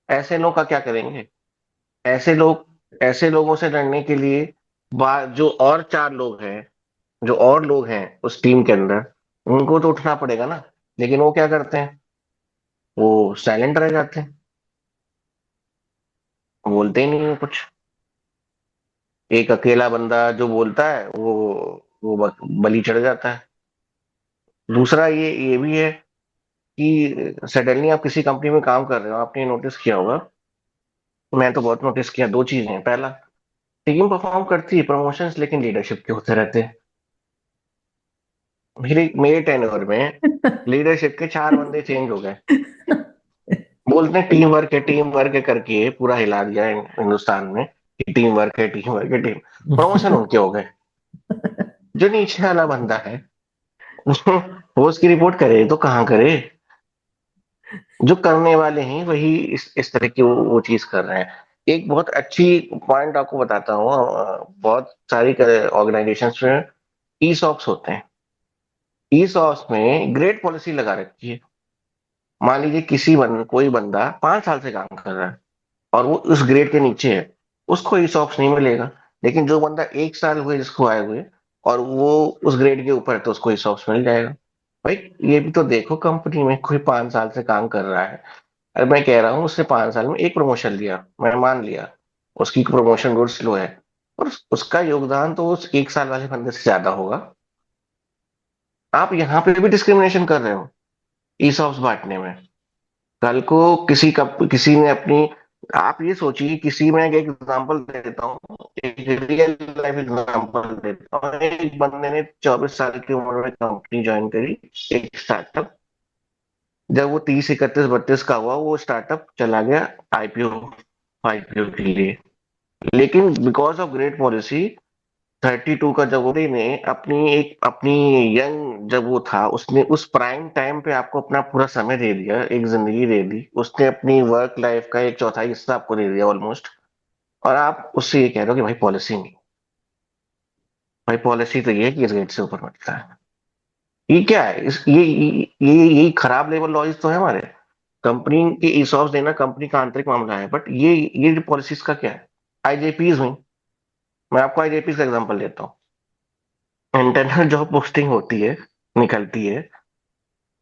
[SPEAKER 1] ऐसे लोग का क्या करेंगे? ऐसे लोगों से लड़ने के लिए जो और चार लोग हैं, जो और लोग हैं उस टीम के अंदर, उनको तो उठना पड़ेगा ना। लेकिन वो क्या करते हैं? वो साइलेंट रह जाते हैं, बोलते ही नहीं है कुछ। एक अकेला बंदा जो बोलता है वो बलि चढ़ जाता है। दूसरा ये भी है कि सडनली आप किसी कंपनी में काम कर रहे हो, आपने नोटिस किया होगा, मैं तो बहुत नोटिस किया, दो चीजें हैं। पहला, टीम परफॉर्म करती है, प्रमोशंस लेकिन लीडरशिप के होते रहते हैं। मेरे मेरे टेन्योर में लीडरशिप के चार बंदे चेंज हो गए। बोलते हैं टीम वर्क है करके पूरा हिला दिया हिंदुस्तान में कि टीम वर्क है, टीम वर्क है, टीम। प्रमोशन उनके हो गए। जो नीचे वाला बंदा है वो उसकी रिपोर्ट करे तो कहाँ करे? जो करने वाले हैं वही इस तरह की वो चीज कर रहे हैं। एक बहुत अच्छी पॉइंट आपको बताता हूँ, बहुत सारी ऑर्गेनाइजेशंस में ईसॉप्स होते हैं। ईसॉप्स में ग्रेड पॉलिसी लगा रखी है। मान लीजिए कोई बंदा 5 साल से काम कर रहा है और वो उस ग्रेड के नीचे है, उसको ईसॉप्स नहीं मिलेगा। लेकिन जो बंदा 1 साल हुए जिसको आए हुए और वो उस ग्रेड के ऊपर है तो उसको ईसॉप्स मिल जाएगा। भाई ये भी तो देखो, कंपनी में कोई 5 साल से काम कर रहा है। अरे मैं कह रहा हूँ उसने 5 साल में एक प्रमोशन लिया, मैं मान लिया उसकी प्रमोशन रोड स्लो है, और उसका योगदान तो उस 1 साल वाले बंदे से ज्यादा होगा। आप यहाँ पे भी डिस्क्रिमिनेशन कर रहे हो ईसॉप्स बांटने में। कल को किसी ने अपनी, आप ये सोचिए, किसी में एक एग्जांपल देता हूँ, एक रियल लाइफ एग्जांपल देता हूँ। एक बंदे ने 24 साल की उम्र में कंपनी ज्वाइन करी, एक स्टार्टअप। जब वो 30 31 32 का हुआ, वो स्टार्टअप चला गया आईपीओ आईपीओ के लिए। लेकिन बिकॉज ऑफ ग्रेट पॉलिसी, 32 का जब ने अपनी यंग जब वो था, उसने उस प्राइम टाइम पे आपको अपना पूरा समय दे दिया, एक जिंदगी दे दी उसने, अपनी वर्क लाइफ का एक चौथाई हिस्सा आपको दे दिया ऑलमोस्ट। और आप उससे ये कह रहे हो कि भाई पॉलिसी नहीं। भाई पॉलिसी तो ये है कि इस गेट से ऊपर मत है। ये क्या है? ये खराब लेबर लॉज तो है हमारे। कंपनी के ईसॉप्स देना कंपनी का आंतरिक मामला है, बट ये पॉलिसीज का क्या है? आईजेपीज हुई। मैं आपको आईजेपी का एग्जांपल देता हूँ। इंटरनल जॉब पोस्टिंग होती है, निकलती है,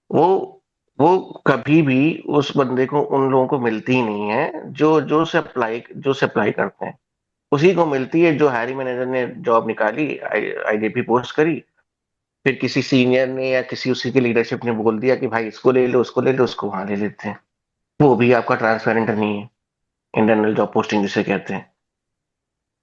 [SPEAKER 1] वो वो कभी भी उस बंदे को, उन लोगों को मिलती ही नहीं है जो से अप्लाई करते हैं। उसी को मिलती है जो हायरिंग मैनेजर ने जॉब निकाली, आईजेपी पोस्ट करी, फिर किसी सीनियर ने या किसी उसी के लीडरशिप ने बोल दिया कि भाई इसको ले लो, उसको ले लो, उसको वहां ले लेते हैं। वो भी आपका ट्रांसपेरेंट नहीं है, इंटरनल जॉब पोस्टिंग जिसे कहते हैं।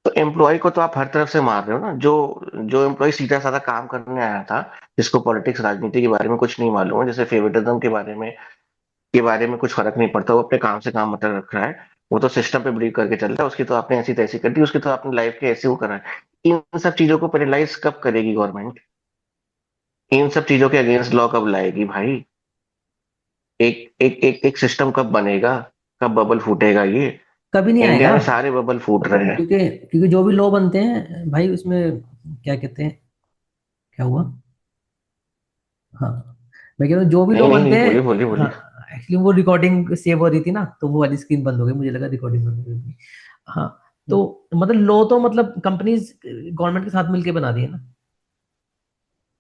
[SPEAKER 1] तो एम्प्लॉय को तो आप हर तरफ से मार रहे हो ना। जो जो एम्प्लॉय सीधा साधा काम करने आया था, जिसको पॉलिटिक्स राजनीति के बारे में कुछ नहीं मालूम है, जैसे फेवरेटिज्म के बारे में कुछ फर्क नहीं पड़ता, वो अपने काम से काम मतलब रख रहा है, वो तो सिस्टम पे बिलीव करके चलता है, उसकी तो आपने ऐसी तैसी कर दी, उसकी तो आपने लाइफ के ऐसे वो करा है। इन सब चीजों को पेनलाइज कब करेगी गवर्नमेंट? इन सब चीजों के अगेंस्ट लॉ कब लाएगी भाई? एक सिस्टम कब बनेगा? कब बबल फूटेगा ये?
[SPEAKER 3] कभी नहीं
[SPEAKER 1] इंडिया
[SPEAKER 3] आएगा,
[SPEAKER 1] में सारे बबल फूट रहे हैं।
[SPEAKER 3] क्योंकि क्योंकि जो भी लॉ बनते हैं भाई उसमें क्या कहते हैं, क्या हुआ, हाँ, मैं कह रहा हूँ जो भी
[SPEAKER 1] नहीं
[SPEAKER 3] लॉ
[SPEAKER 1] नहीं
[SPEAKER 3] बनते
[SPEAKER 1] नहीं, बोलिए
[SPEAKER 3] हैं,
[SPEAKER 1] बोलिए
[SPEAKER 3] हाँ,
[SPEAKER 1] बोलिए।
[SPEAKER 3] एक्चुअली वो रिकॉर्डिंग सेव हो रही थी ना, तो वो वाली स्क्रीन बंद हो गई, मुझे लगा रिकॉर्डिंग बंद हो गई। हाँ, तो मतलब लॉ तो मतलब कंपनीज गवर्नमेंट के साथ मिलके बना दी है ना,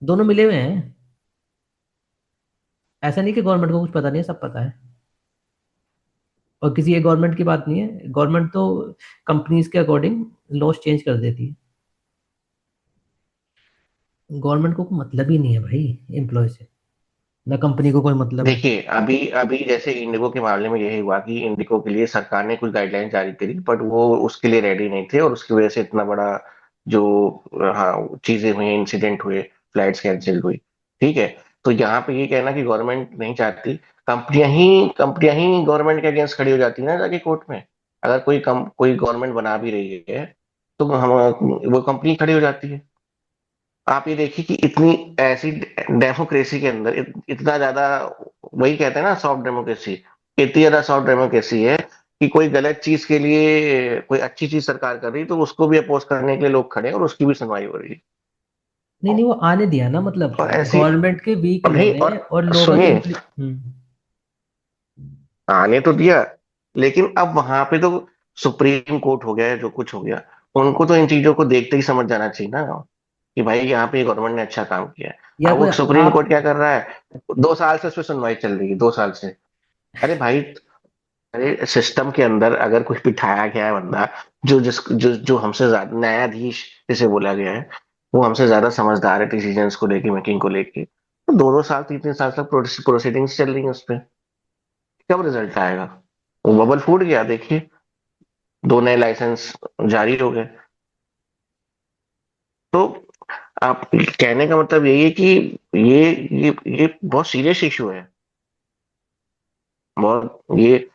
[SPEAKER 3] दोनों मिले हुए हैं। ऐसा नहीं कि गवर्नमेंट को कुछ पता नहीं है, सब पता है। और किसी एक गवर्नमेंट की बात नहीं है, गवर्नमेंट तो कंपनीज के अकॉर्डिंग लॉस चेंज कर देती है। गवर्नमेंट को कोई मतलब ही नहीं है भाई एम्प्लॉय से, ना कंपनी को कोई मतलब है।
[SPEAKER 1] देखिए, अभी अभी जैसे इंडिगो के मामले में यही हुआ कि इंडिगो के लिए सरकार ने कुछ गाइडलाइन जारी करी, बट वो उसके लिए रेडी नहीं थे, और उसकी वजह से इतना बड़ा जो, हाँ, चीजें हुई, इंसिडेंट हुए, फ्लाइट्स कैंसिल हुई। ठीक है। तो यहाँ पे ये कहना कि गवर्नमेंट नहीं चाहती, कंपनियां ही गवर्नमेंट के अगेंस्ट खड़ी हो जाती है ना जाके कोर्ट में। अगर कोई गवर्नमेंट बना भी रही है तो हम वो कंपनी खड़ी हो जाती है। आप ये देखिए कि इतनी ऐसी डेमोक्रेसी के अंदर इतना ज्यादा, वही कहते हैं ना सॉफ्ट डेमोक्रेसी, इतनी ज्यादा सॉफ्ट डेमोक्रेसी है कि कोई गलत चीज के लिए कोई अच्छी चीज सरकार कर रही तो उसको भी अपोज करने के लिए लोग खड़े हैं और उसकी भी सुनवाई हो रही है।
[SPEAKER 3] नहीं नहीं, वो आने दिया ना, मतलब
[SPEAKER 1] और ऐसी
[SPEAKER 3] गवर्नमेंट के वीक
[SPEAKER 1] और नहीं
[SPEAKER 3] लोग हैं
[SPEAKER 1] और
[SPEAKER 3] और लोगों के
[SPEAKER 1] सुनिए, आने तो दिया, लेकिन अब वहां पे तो सुप्रीम कोर्ट हो गया है, जो कुछ हो गया, उनको तो इन चीजों को देखते ही समझ जाना चाहिए ना कि भाई यहाँ पे गवर्नमेंट ने अच्छा काम किया है।
[SPEAKER 3] या
[SPEAKER 1] अब वो
[SPEAKER 3] कोई
[SPEAKER 1] सुप्रीम
[SPEAKER 3] आप।
[SPEAKER 1] कोर्ट क्या कर रहा है, 2 साल से उस पर सुनवाई चल रही है, 2 साल से। अरे भाई, अरे सिस्टम के अंदर अगर कुछ बिठाया गया है बंदा जो हमसे ज्यादा न्यायाधीश जिसे बोला गया है, वो हमसे ज्यादा समझदार है डिसीजंस को लेके, मेकिंग को लेके, तो 2-2 साल 3-3 साल तक प्रोसीडिंग्स चल रही है उस पर। कब रिजल्ट आएगा? वो बबल फूट गया, देखिए, 2 नए लाइसेंस जारी हो गए। तो आप कहने का मतलब यही है कि ये ये बहुत सीरियस इशू है, बहुत ये,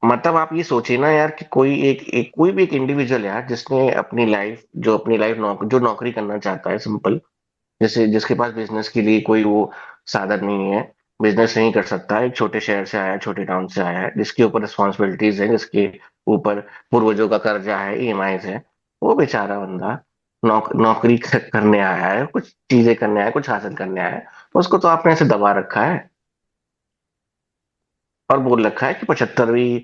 [SPEAKER 1] मतलब आप ये सोचिए ना यार कि कोई भी एक इंडिविजुअल यार जिसने अपनी लाइफ जो नौकरी करना चाहता है सिंपल, जैसे जिसके पास बिजनेस के लिए कोई वो साधन नहीं है, बिजनेस नहीं कर सकता, एक छोटे शहर से आया है, छोटे टाउन से आया है, जिसके ऊपर रिस्पॉन्सिबिलिटीज है, जिसके ऊपर पूर्वजों का कर्जा है, ईएमआईज है, वो बेचारा बंदा नौकरी करने आया है, कुछ चीजें करने आया है, कुछ हासिल करने आया है, तो उसको तो आपने ऐसे दबा रखा है और बोल रखा है कि 75वीं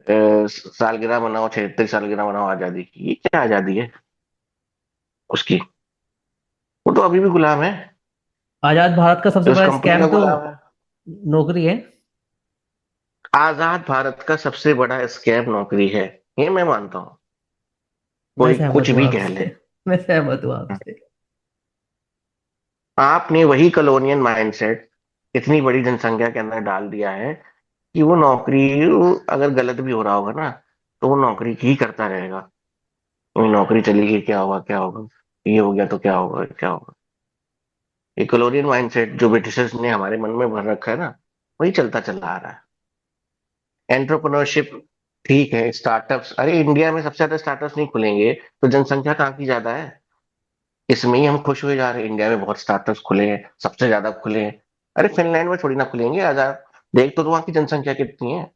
[SPEAKER 1] सालगिरह मनाओ, 76 सालगिरह मनाओ आजादी की। ये क्या आजादी है उसकी? वो तो अभी भी गुलाम है,
[SPEAKER 3] आजाद भारत का सबसे
[SPEAKER 1] उस
[SPEAKER 3] बड़ा
[SPEAKER 1] कंपनी
[SPEAKER 3] स्कैम
[SPEAKER 1] का
[SPEAKER 3] तो
[SPEAKER 1] गुलाम है।
[SPEAKER 3] नौकरी है।
[SPEAKER 1] आजाद भारत का सबसे बड़ा स्कैम नौकरी है, ये मैं मानता हूँ,
[SPEAKER 3] मैं
[SPEAKER 1] कोई
[SPEAKER 3] सहमत
[SPEAKER 1] कुछ
[SPEAKER 3] हूँ
[SPEAKER 1] भी कह ले।
[SPEAKER 3] आपसे। मैं सहमत हूँ आपसे।
[SPEAKER 1] आपने वही कॉलोनियल माइंडसेट इतनी बड़ी जनसंख्या के अंदर डाल दिया है कि वो नौकरी, अगर गलत भी हो रहा होगा ना, तो वो नौकरी ही करता रहेगा। वही नौकरी चली गई, क्या होगा क्या होगा, ये हो गया तो क्या होगा क्या होगा। ये कॉलोनियल माइंडसेट जो ब्रिटिशर्स ने हमारे मन में भर रखा है ना, वही चलता चला आ रहा है। एंटरप्रेन्योरशिप ठीक है, स्टार्टअप्स, अरे इंडिया में सबसे ज्यादा स्टार्टअप्स नहीं खुलेंगे तो जनसंख्या कहाँ की ज्यादा है? इसमें ही हम खुश हुए जा रहे हैं, इंडिया में बहुत स्टार्टअप्स खुले हैं, सबसे ज्यादा खुले हैं। अरे फिनलैंड में थोड़ी ना खुलेंगे 1000, देख तो वहां की जनसंख्या कितनी है,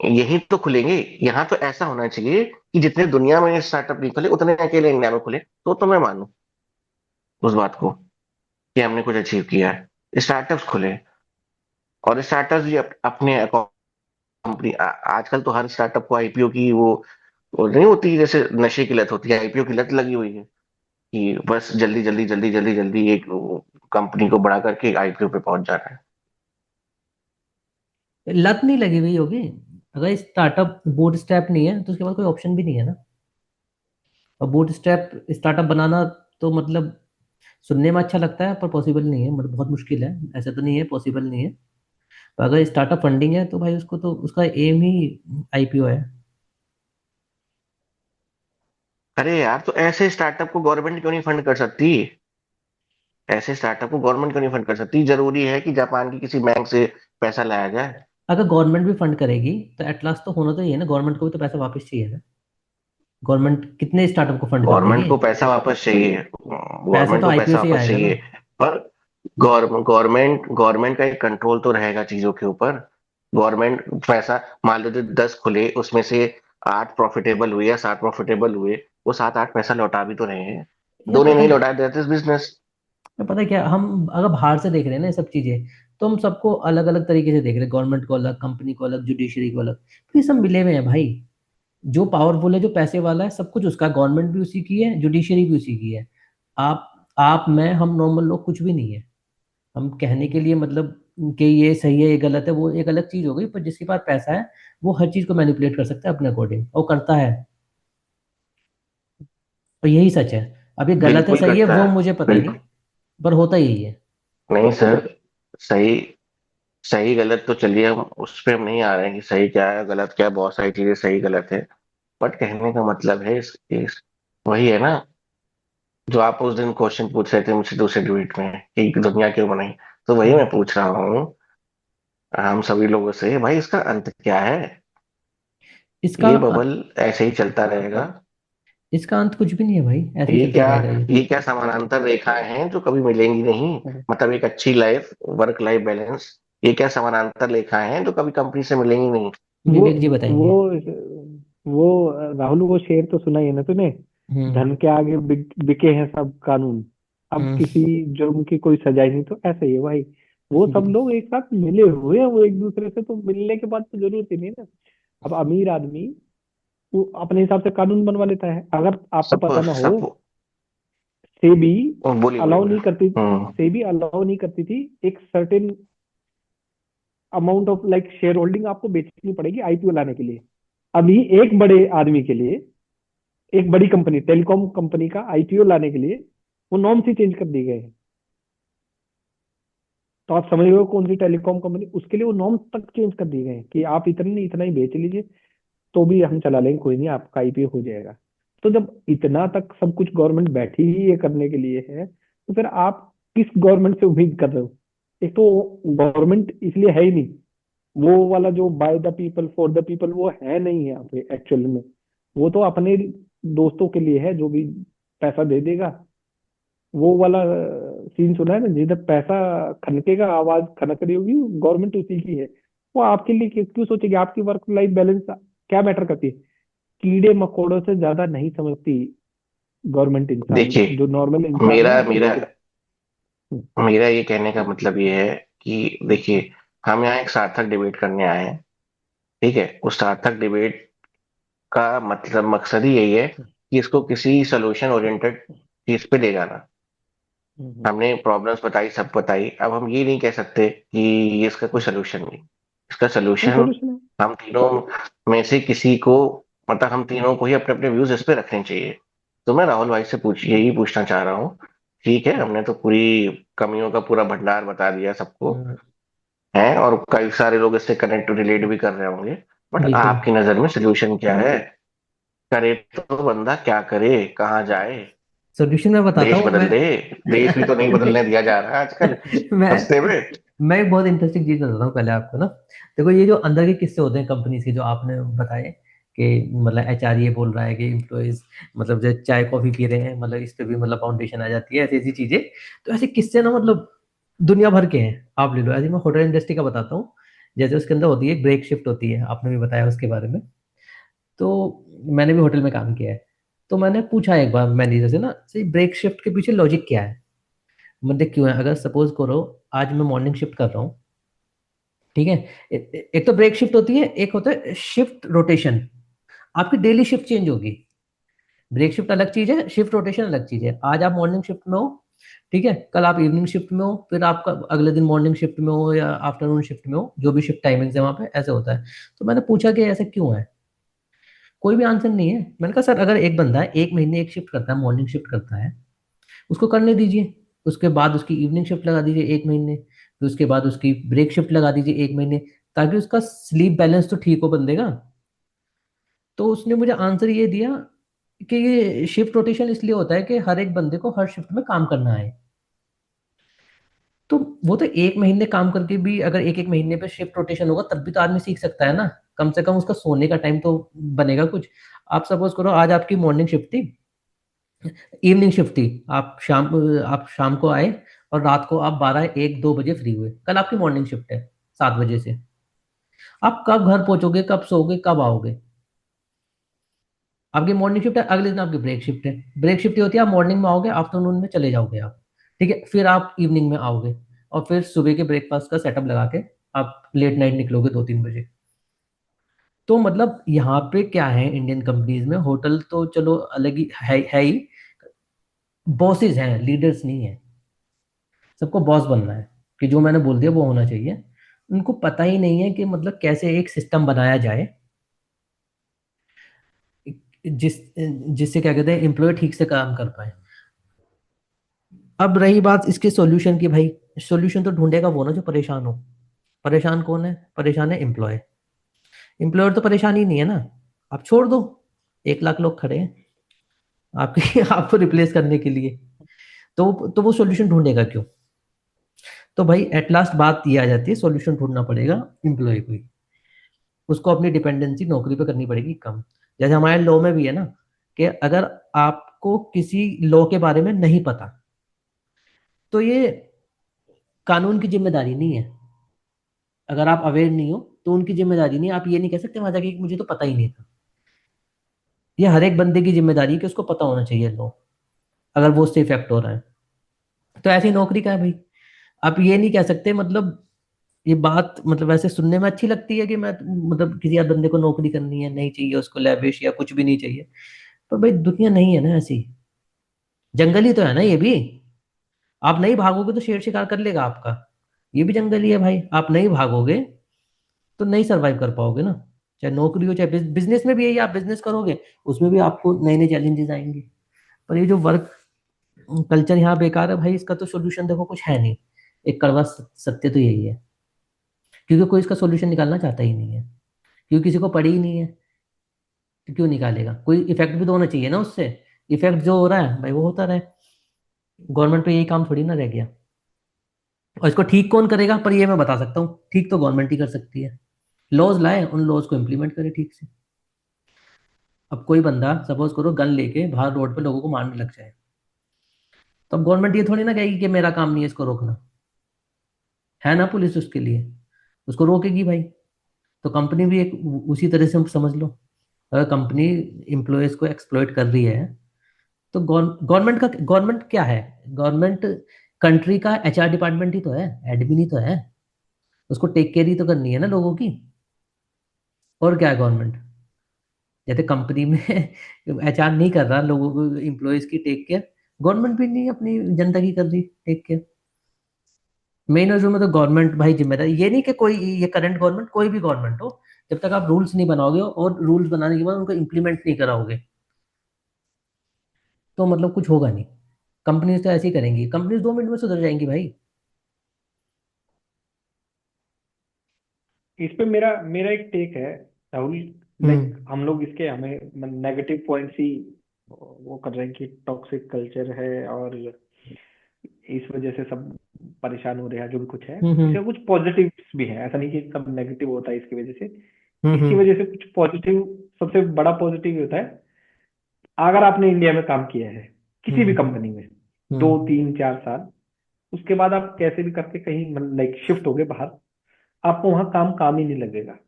[SPEAKER 1] यही तो खुलेंगे। यहाँ तो ऐसा होना चाहिए कि जितने दुनिया में स्टार्टअप नहीं खुले उतने अकेले इंडिया में खुले, तो मैं मानूं उस बात को कि हमने कुछ अचीव किया है, स्टार्टअप्स खुले। और स्टार्टअप्स भी अपने कंपनी, आजकल तो हर स्टार्टअप को आईपीओ की वो नहीं होती, जैसे नशे की लत होती है, आईपीओ की लत लगी हुई है कि बस जल्दी जल्दी जल्दी जल्दी जल्दी एक कंपनी को बड़ा करके आईपीओ पे पहुंच जाना है।
[SPEAKER 3] लत नहीं लगी हुई होगी। अगर स्टार्टअप बूट स्टेप नहीं है तो उसके बाद कोई ऑप्शन भी नहीं है ना। और बूट स्टेप स्टार्टअप बनाना तो मतलब सुनने में अच्छा लगता है पर पॉसिबल नहीं है, मतलब बहुत मुश्किल है। ऐसा तो नहीं है, पॉसिबल नहीं है। तो अगर स्टार्टअप फंडिंग है तो भाई उसको तो उसका एम ही आईपीओ है।
[SPEAKER 1] अरे यार, तो ऐसे स्टार्टअप को गवर्नमेंट क्यों नहीं फंड कर सकती? ऐसे स्टार्टअप को गवर्नमेंट क्यों नहीं फंड कर सकती? जरूरी है कि जापान की किसी बैंक से पैसा लाया जाए?
[SPEAKER 3] अगर गवर्नमेंट भी फंड करेगी तो एट लास्ट तो होना तो ये है ना, गवर्नमेंट को भी तो पैसा वापस चाहिए ना। गवर्नमेंट कितने स्टार्टअप को फंड कर
[SPEAKER 1] गवर्नमेंट
[SPEAKER 3] देगी।
[SPEAKER 1] को पैसा वापस चाहिए,
[SPEAKER 3] पैसा
[SPEAKER 1] गवर्नमेंट
[SPEAKER 3] तो
[SPEAKER 1] को
[SPEAKER 3] आईपीओ
[SPEAKER 1] पैसा
[SPEAKER 3] से ही
[SPEAKER 1] वापस
[SPEAKER 3] आएगा ना।
[SPEAKER 1] चाहिए, पर गवर्नमेंट का एक कंट्रोल तो रहेगा चीजों के ऊपर। गवर्नमेंट पैसा, मान लो जो 10 खुले उसमें से 8 प्रॉफिटेबल हुए या 7 प्रॉफिटेबल हुए, वो 7-8 पैसा लौटा भी तो रहे हैं।
[SPEAKER 3] या
[SPEAKER 1] दो ने
[SPEAKER 3] पता
[SPEAKER 1] नहीं
[SPEAKER 3] है,
[SPEAKER 1] लौटाया, दैट इज बिजनेस।
[SPEAKER 3] या पता है क्या, हम अगर बाहर से देख रहे हैं ना ये सब चीजें, तो हम सबको अलग अलग तरीके से देख रहे हैं। गवर्नमेंट को अलग, कंपनी को अलग, जुडिशरी को अलग। फिर ये सब मिले हुए हैं भाई। जो पावरफुल है, जो पैसे वाला है, सब कुछ उसका। गवर्नमेंट भी उसी की है, जुडिशरी भी उसी की है। आप मैं हम नॉर्मल लोग कुछ भी नहीं है। हम कहने के लिए मतलब कि ये सही है ये गलत है वो एक अलग चीज हो गई, पर जिसके पास पैसा है वो हर चीज को मैनिपुलेट कर सकता है अपने अकॉर्डिंग, और करता है। और यही सच है। अब ये गलत है
[SPEAKER 1] बिल्कुल
[SPEAKER 3] सही है
[SPEAKER 1] करता
[SPEAKER 3] वो
[SPEAKER 1] है,
[SPEAKER 3] मुझे पता नहीं,
[SPEAKER 1] बिल्कुल।
[SPEAKER 3] पर होता यही है।
[SPEAKER 1] नहीं सर, सही सही गलत तो चलिए हम उस पे हम नहीं आ रहे हैं कि सही क्या है गलत क्या है, बहुत सारी चीजें सही गलत है। बट कहने का मतलब है वही है ना, जो आप उस दिन क्वेश्चन पूछ रहे थे मुझसे दूसरे ट्वीट में कि दुनिया क्यों बनाई, तो वही मैं
[SPEAKER 3] हम्म।
[SPEAKER 1] पूछ रहा हूँ हम सभी लोगों से, भाई इसका अंत क्या है?
[SPEAKER 3] इसका
[SPEAKER 1] ये बबल ऐसे ही चलता रहेगा?
[SPEAKER 3] इसका अंत कुछ भी नहीं है भाई, ऐसे ही
[SPEAKER 1] ये
[SPEAKER 3] चलता
[SPEAKER 1] क्या
[SPEAKER 3] रहेगा ये।
[SPEAKER 1] ये क्या समानांतर रेखाएं हैं जो कभी मिलेंगी नहीं? मतलब एक अच्छी लाइफ, वर्क लाइफ बैलेंस, ये क्या समानांतर रेखाएं हैं जो कभी कंपनी से मिलेंगी नहीं?
[SPEAKER 2] वो
[SPEAKER 3] विवेक जी बताएंगे।
[SPEAKER 2] वो राहुल, वो शेर तो सुना ही है ना तूने?
[SPEAKER 3] हम्म।
[SPEAKER 2] धन के आगे बिके हैं सब कानून, अब
[SPEAKER 3] हम्म।
[SPEAKER 2] किसी जुर्म की कोई सजा ही नहीं। तो ऐसा ही है भाई, वो सब
[SPEAKER 3] बिल्कुल।
[SPEAKER 2] लोग एक साथ मिले हुए हैं, वो एक दूसरे से तो मिलने के बाद तो जरूरत ही नहीं है ना। अब अमीर आदमी वो अपने हिसाब से कानून बनवा लेता है। अगर आपको
[SPEAKER 1] सब
[SPEAKER 2] पता ना हो,
[SPEAKER 1] सब
[SPEAKER 2] सेबी
[SPEAKER 1] बोलिए बोलिए
[SPEAKER 2] अलाउ
[SPEAKER 1] बोलिए।
[SPEAKER 2] नहीं करती,
[SPEAKER 1] हम्म।
[SPEAKER 2] सेबी अलाउ नहीं करती थी एक certain amount of like share holding आपको बेचनी पड़ेगी आईपीओ लाने के लिए। अभी एक बड़े आदमी के लिए, एक बड़ी कंपनी टेलीकॉम कंपनी का आईपीओ लाने के लिए वो नॉर्म्स ही चेंज कर दिए गए हैं। तो आप समझ रहे हो कौन सी टेलीकॉम कंपनी, उसके लिए वो नॉर्म्स तक चेंज कर दिए गए हैं कि आप इतने नहीं, इतना ही बेच लीजिए तो भी हम चला लेंगे, कोई नहीं, आपका आईपीओ हो जाएगा। तो जब इतना तक सब कुछ गवर्नमेंट बैठी ही ये करने के लिए है, तो फिर आप किस गवर्नमेंट से उम्मीद कर रहे हो? एक तो गवर्नमेंट इसलिए है ही नहीं, वो वाला जो by the people for the people वो है नहीं है यहाँ पे एक्चुअल में। वो तो अपने दोस्तों के लिए है, जो भी पैसा दे देगा। वो वाला सीन सुना है ना, जिधर पैसा खनकेगा, आवाज खनक रही होगी, गवर्नमेंट उसी की है। वो आपके लिए क्यों सोचेगी? आपकी वर्क लाइफ बैलेंस क्या मैटर करती है? कीड़े मकोड़ों से ज्यादा नहीं समझती गवर्नमेंट इंसान,
[SPEAKER 1] देखिए,
[SPEAKER 2] जो नॉर्मल इंसान है
[SPEAKER 1] मेरा मेरा
[SPEAKER 2] उसको।
[SPEAKER 1] मेरा ये कहने का मतलब ये है कि देखिए, हम यहाँ एक सार्थक डिबेट करने आए हैं। ठीक है, उस सार्थक डिबेट का मतलब मकसद ही यही है कि इसको किसी सोल्यूशन ओरिएंटेड चीज पे ले जाना। हमने प्रॉब्लम्स बताई, सब बताई, अब हम ये नहीं कह सकते कि ये इसका कोई सोल्यूशन नहीं। इसका
[SPEAKER 2] नहीं,
[SPEAKER 1] सोल्यूशन
[SPEAKER 2] सोल्यूशन है।
[SPEAKER 1] हम तीनों में से किसी को, मतलब हम तीनों को ही अपने अपने व्यूज इस पे रखने चाहिए। तो मैं राहुल भाई से यही पूछना चाह रहा हूँ। ठीक है, हमने तो पूरी कमियों का पूरा भंडार बता दिया सबको,
[SPEAKER 3] हम्म,
[SPEAKER 1] है, और कई सारे लोग इससे कनेक्ट रिलेट भी कर रहे होंगे। बट
[SPEAKER 3] बिल्कुल।
[SPEAKER 1] आपकी नजर में सोल्यूशन क्या है? करे तो बंदा क्या करे, कहाँ जाए?
[SPEAKER 3] सॉल्यूशन मैं बताता
[SPEAKER 1] देश
[SPEAKER 3] हूँ
[SPEAKER 1] बदल
[SPEAKER 3] मैं।
[SPEAKER 1] दे। देश भी तो नहीं बदलने दिया जा रहा है आजकल
[SPEAKER 3] मैं
[SPEAKER 1] सस्ते में।
[SPEAKER 3] मैं एक बहुत इंटरेस्टिंग चीज बताता हूँ पहले आपको ना। देखो, ये जो अंदर के किस्से होते हैं कंपनीज के, जो आपने बताए कि मतलब एचआर ये बोल रहा है कि एम्प्लॉयज मतलब जो चाय कॉफी पी रहे हैं, मतलब इस पे भी मतलब फाउंडेशन आ जाती है, ऐसी ऐसी चीजें। तो ऐसे किस्से ना मतलब दुनिया भर के हैं। आप ले लो, ऐसे मैं होटल इंडस्ट्री का बताता हूँ। जैसे उसके अंदर होती है ब्रेक शिफ्ट होती है, आपने भी बताया उसके बारे में। तो मैंने भी होटल में काम किया है। तो मैंने पूछा एक बार मैनेजर से ना, सही ब्रेक शिफ्ट के पीछे लॉजिक क्या है, मतलब क्यों है? अगर सपोज करो आज मैं मॉर्निंग शिफ्ट कर रहा हूँ, ठीक है। एक तो ब्रेक शिफ्ट होती है, एक होता है शिफ्ट रोटेशन। आपकी डेली शिफ्ट चेंज होगी। ब्रेक शिफ्ट अलग चीज है, शिफ्ट रोटेशन अलग चीज है। आज आप मॉर्निंग शिफ्ट में हो, ठीक है, कल आप इवनिंग शिफ्ट में हो, फिर आपका अगले दिन मॉर्निंग शिफ्ट में हो या आफ्टरनून शिफ्ट में हो, जो भी शिफ्ट टाइमिंग्स है वहां पे ऐसे होता है। तो मैंने पूछा कि ऐसा क्यों है, कोई भी आंसर नहीं है। मैंने कहा सर, अगर एक बंदा एक महीने एक शिफ्ट करता है, मॉर्निंग शिफ्ट करता है, उसको करने दीजिए। उसके बाद उसकी इवनिंग शिफ्ट लगा दीजिए एक महीने, फिर उसके बाद उसकी ब्रेक शिफ्ट लगा दीजिए एक महीने, ताकि उसका स्लीप बैलेंस तो ठीक हो बंदे का। तो उसने मुझे आंसर ये दिया कि ये शिफ्ट रोटेशन इसलिए होता है कि हर एक बंदे को हर शिफ्ट में काम करना है। तो वो तो एक महीने काम करके भी अगर एक एक महीने पे शिफ्ट रोटेशन होगा तब भी तो आदमी सीख सकता है ना। कम से कम उसका सोने का टाइम तो बनेगा कुछ। आप सपोज करो आज आपकी मॉर्निंग शिफ्ट थी, इवनिंग शिफ्ट थी, आप शाम को आए और रात को आप 12 1 2 बजे फ्री हुए। कल आपकी मॉर्निंग शिफ्ट है 7 बजे से। आप कब घर पहुंचोगे, कब सोओगे, कब आओगे? आपकी मॉर्निंग शिफ्ट है, अगले दिन आपकी ब्रेक शिफ्ट है। ब्रेक शिफ्ट ये होती है, आप मॉर्निंग में आओगे, आफ्टरनून में चले जाओगे आप, ठीक है, फिर आप इवनिंग में आओगे, और फिर सुबह के ब्रेकफास्ट का सेटअप लगा के आप लेट नाइट निकलोगे 2 3 बजे। तो मतलब यहाँ पे क्या है, इंडियन कंपनीज में होटल तो चलो अलग ही है ही। बॉसेज हैं, लीडर्स नहीं है। सबको बॉस बनना है कि जो मैंने बोल दिया वो होना चाहिए। उनको पता ही नहीं है कि मतलब कैसे एक सिस्टम बनाया जाए जिस जिससे क्या कहते हैं एम्प्लॉय ठीक से काम कर पाए। अब रही बात इसके सॉल्यूशन की, भाई सॉल्यूशन तो ढूंढेगा वो ना जो परेशान हो। परेशान कौन है? परेशान है एम्प्लॉय। एम्प्लॉयर तो परेशान ही नहीं है ना। आप छोड़ दो, 1 लाख लोग खड़े हैं आपके आपको रिप्लेस करने के लिए। तो वो सॉल्यूशन ढूंढेगा क्यों? तो भाई एट लास्ट बात ये आ जाती है, सॉल्यूशन ढूंढना पड़ेगा एम्प्लॉय को ही। उसको अपनी डिपेंडेंसी नौकरी पे करनी पड़ेगी कम। जैसे हमारे लॉ में भी है ना, कि अगर आपको किसी लॉ के बारे में नहीं पता, तो ये कानून की जिम्मेदारी नहीं है। अगर आप अवेयर नहीं हो तो उनकी जिम्मेदारी नहीं। आप ये नहीं कह सकते वहां जाके कि मुझे तो पता ही नहीं था। ये हर एक बंदे की जिम्मेदारी है कि उसको पता होना चाहिए लो, अगर वो उससे इफेक्ट हो रहा है। तो ऐसी नौकरी का है भाई। आप ये नहीं कह सकते, मतलब ये बात मतलब वैसे सुनने में अच्छी लगती है कि मैं मतलब किसी और बंदे को नौकरी करनी है, नहीं चाहिए उसको लेविश या कुछ भी नहीं चाहिए। पर भाई दुनिया नहीं है ना ऐसी, जंगल ही तो है ना ये भी। आप नहीं भागोगे तो शेर शिकार कर लेगा आपका। ये भी जंगल ही है भाई, आप नहीं भागोगे तो नहीं सरवाइव कर पाओगे ना। चाहे नौकरी हो चाहे बिजनेस में भी यही, आप बिजनेस करोगे उसमें भी आपको नए नए चैलेंजेस आएंगे। पर ये जो वर्क कल्चर यहाँ बेकार है भाई, इसका तो सोल्यूशन देखो कुछ है नहीं। एक कड़वा सत्य तो यही है, क्योंकि कोई इसका सोल्यूशन निकालना चाहता ही नहीं है, क्योंकि किसी को पड़ी ही नहीं है। तो क्यों निकालेगा, कोई इफेक्ट भी तो होना चाहिए ना उससे। इफेक्ट जो हो रहा है भाई वो होता रहे। गवर्नमेंट पे यही काम थोड़ी ना रह गया। और इसको ठीक कौन करेगा, पर ये मैं बता सकता हूँ, ठीक तो गवर्नमेंट ही कर सकती है। लॉज लाए, उन लॉज को इम्प्लीमेंट करे ठीक से। अब कोई बंदा सपोज करो गन लेके बाहर रोड पे लोगों को मारने लग जाए, तो अब गवर्नमेंट ये थोड़ी ना कहेगी कि मेरा काम नहीं है इसको रोकना। है ना पुलिस उसके लिए, उसको रोकेगी भाई। तो कंपनी भी एक उसी तरह से समझ लो। अगर कंपनी एम्प्लॉयज को एक्सप्लॉइट कर रही है, तो गवर्नमेंट क्या है? गवर्नमेंट कंट्री का एचआर डिपार्टमेंट ही तो है, एडमिन ही तो है। उसको टेक केयर ही तो करनी है ना लोगों की। और क्या है गवर्नमेंट? जैसे कंपनी में एचआर नहीं कर रहा लोगों को, एम्प्लॉयज की टेक केयर, गवर्नमेंट भी नहीं अपनी जनता की कर रही टेक केयर। मेन इशू में तो गवर्नमेंट भाई जिम्मेदार, ये नहीं कि कोई ये करंट गवर्नमेंट, कोई भी गवर्नमेंट हो, जब तक आप रूल्स नहीं बनाओगे और रूल्स बनाने के बाद उनको इम्प्लीमेंट नहीं कराओगे, तो मतलब कुछ होगा नहीं। कंपनीज तो ऐसे ही करेंगी, कंपनीज 2 मिनट में सुधर जाएंगी भाई।
[SPEAKER 2] इस पे मेरा मेरा एक टेक है राहुल। लाइक
[SPEAKER 3] हम्म।
[SPEAKER 2] हम लोग इसके हमें नेगेटिव पॉइंट्स ही वो कर रहे हैं कि टॉक्सिक कल्चर है और इस वजह से सब परेशान हो रहे हैं, जो भी कुछ है।
[SPEAKER 3] हम्म।
[SPEAKER 2] इसके कुछ पॉजिटिव्स भी हैं, ऐसा नहीं कि सब नेगेटिव होता है इसकी वजह से। इसकी
[SPEAKER 3] हम्म।
[SPEAKER 2] वजह से कुछ पॉजिटिव, सबसे बड़ा पॉजिटिव ये होता है, अगर आपने इंडिया में काम किया है किसी भी
[SPEAKER 3] हम्म।
[SPEAKER 2] कंपनी में दो
[SPEAKER 3] हम्म।
[SPEAKER 2] तीन चार साल, उसके बाद आप कैसे भी करके कहीं लाइक शिफ्ट हो गए बाहर, आपको वहां काम काम ही नहीं लगेगा।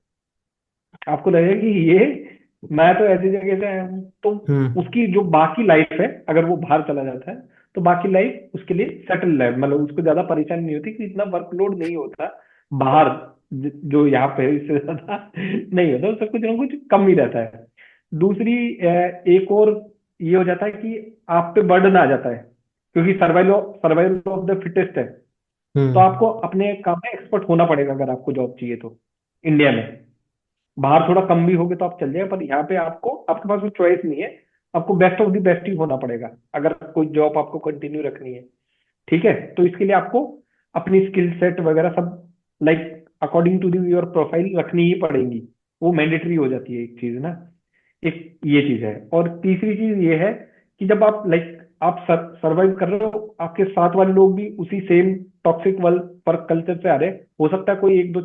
[SPEAKER 2] आपको लगेगा कि ये मैं तो ऐसी जगह से आया हूँ। तो
[SPEAKER 3] हम्म।
[SPEAKER 2] उसकी जो बाकी लाइफ है, अगर वो बाहर चला जाता है तो बाकी लाइफ उसके लिए सेटल है, मतलब उसको ज्यादा परेशानी नहीं होती कि इतना वर्कलोड नहीं होता बाहर, जो यहाँ पे है, इससे ज्यादा नहीं होता, उससे कुछ ना कुछ कम ही रहता है। दूसरी एक और ये हो जाता है कि आप पे बर्डन आ जाता है, क्योंकि survival survival of the fittest है। तो
[SPEAKER 3] हम्म।
[SPEAKER 2] आपको अपने काम में एक्सपर्ट होना पड़ेगा अगर आपको जॉब चाहिए तो, इंडिया में। बाहर थोड़ा कम भी होगे तो आप चल जाए, पर यहाँ पे आपको, आपके पास कोई चॉइस नहीं है, आपको बेस्ट ऑफ द बेस्ट ही होना पड़ेगा अगर कोई जॉब आपको कंटिन्यू रखनी है। ठीक है, तो इसके लिए आपको अपनी स्किल सेट वगैरह सब like according to your profile रखनी ही पड़ेंगी। वो मैंडेटरी हो जाती है एक चीज ना। एक ये चीज है, और तीसरी चीज ये है कि जब आप लाइक आप सर्वाइव कर रहे हो, आपके साथ वाले लोग भी उसी सेम टॉक्सिक वर्क कल्चर से आ रहे हैं। हो सकता है कोई एक दो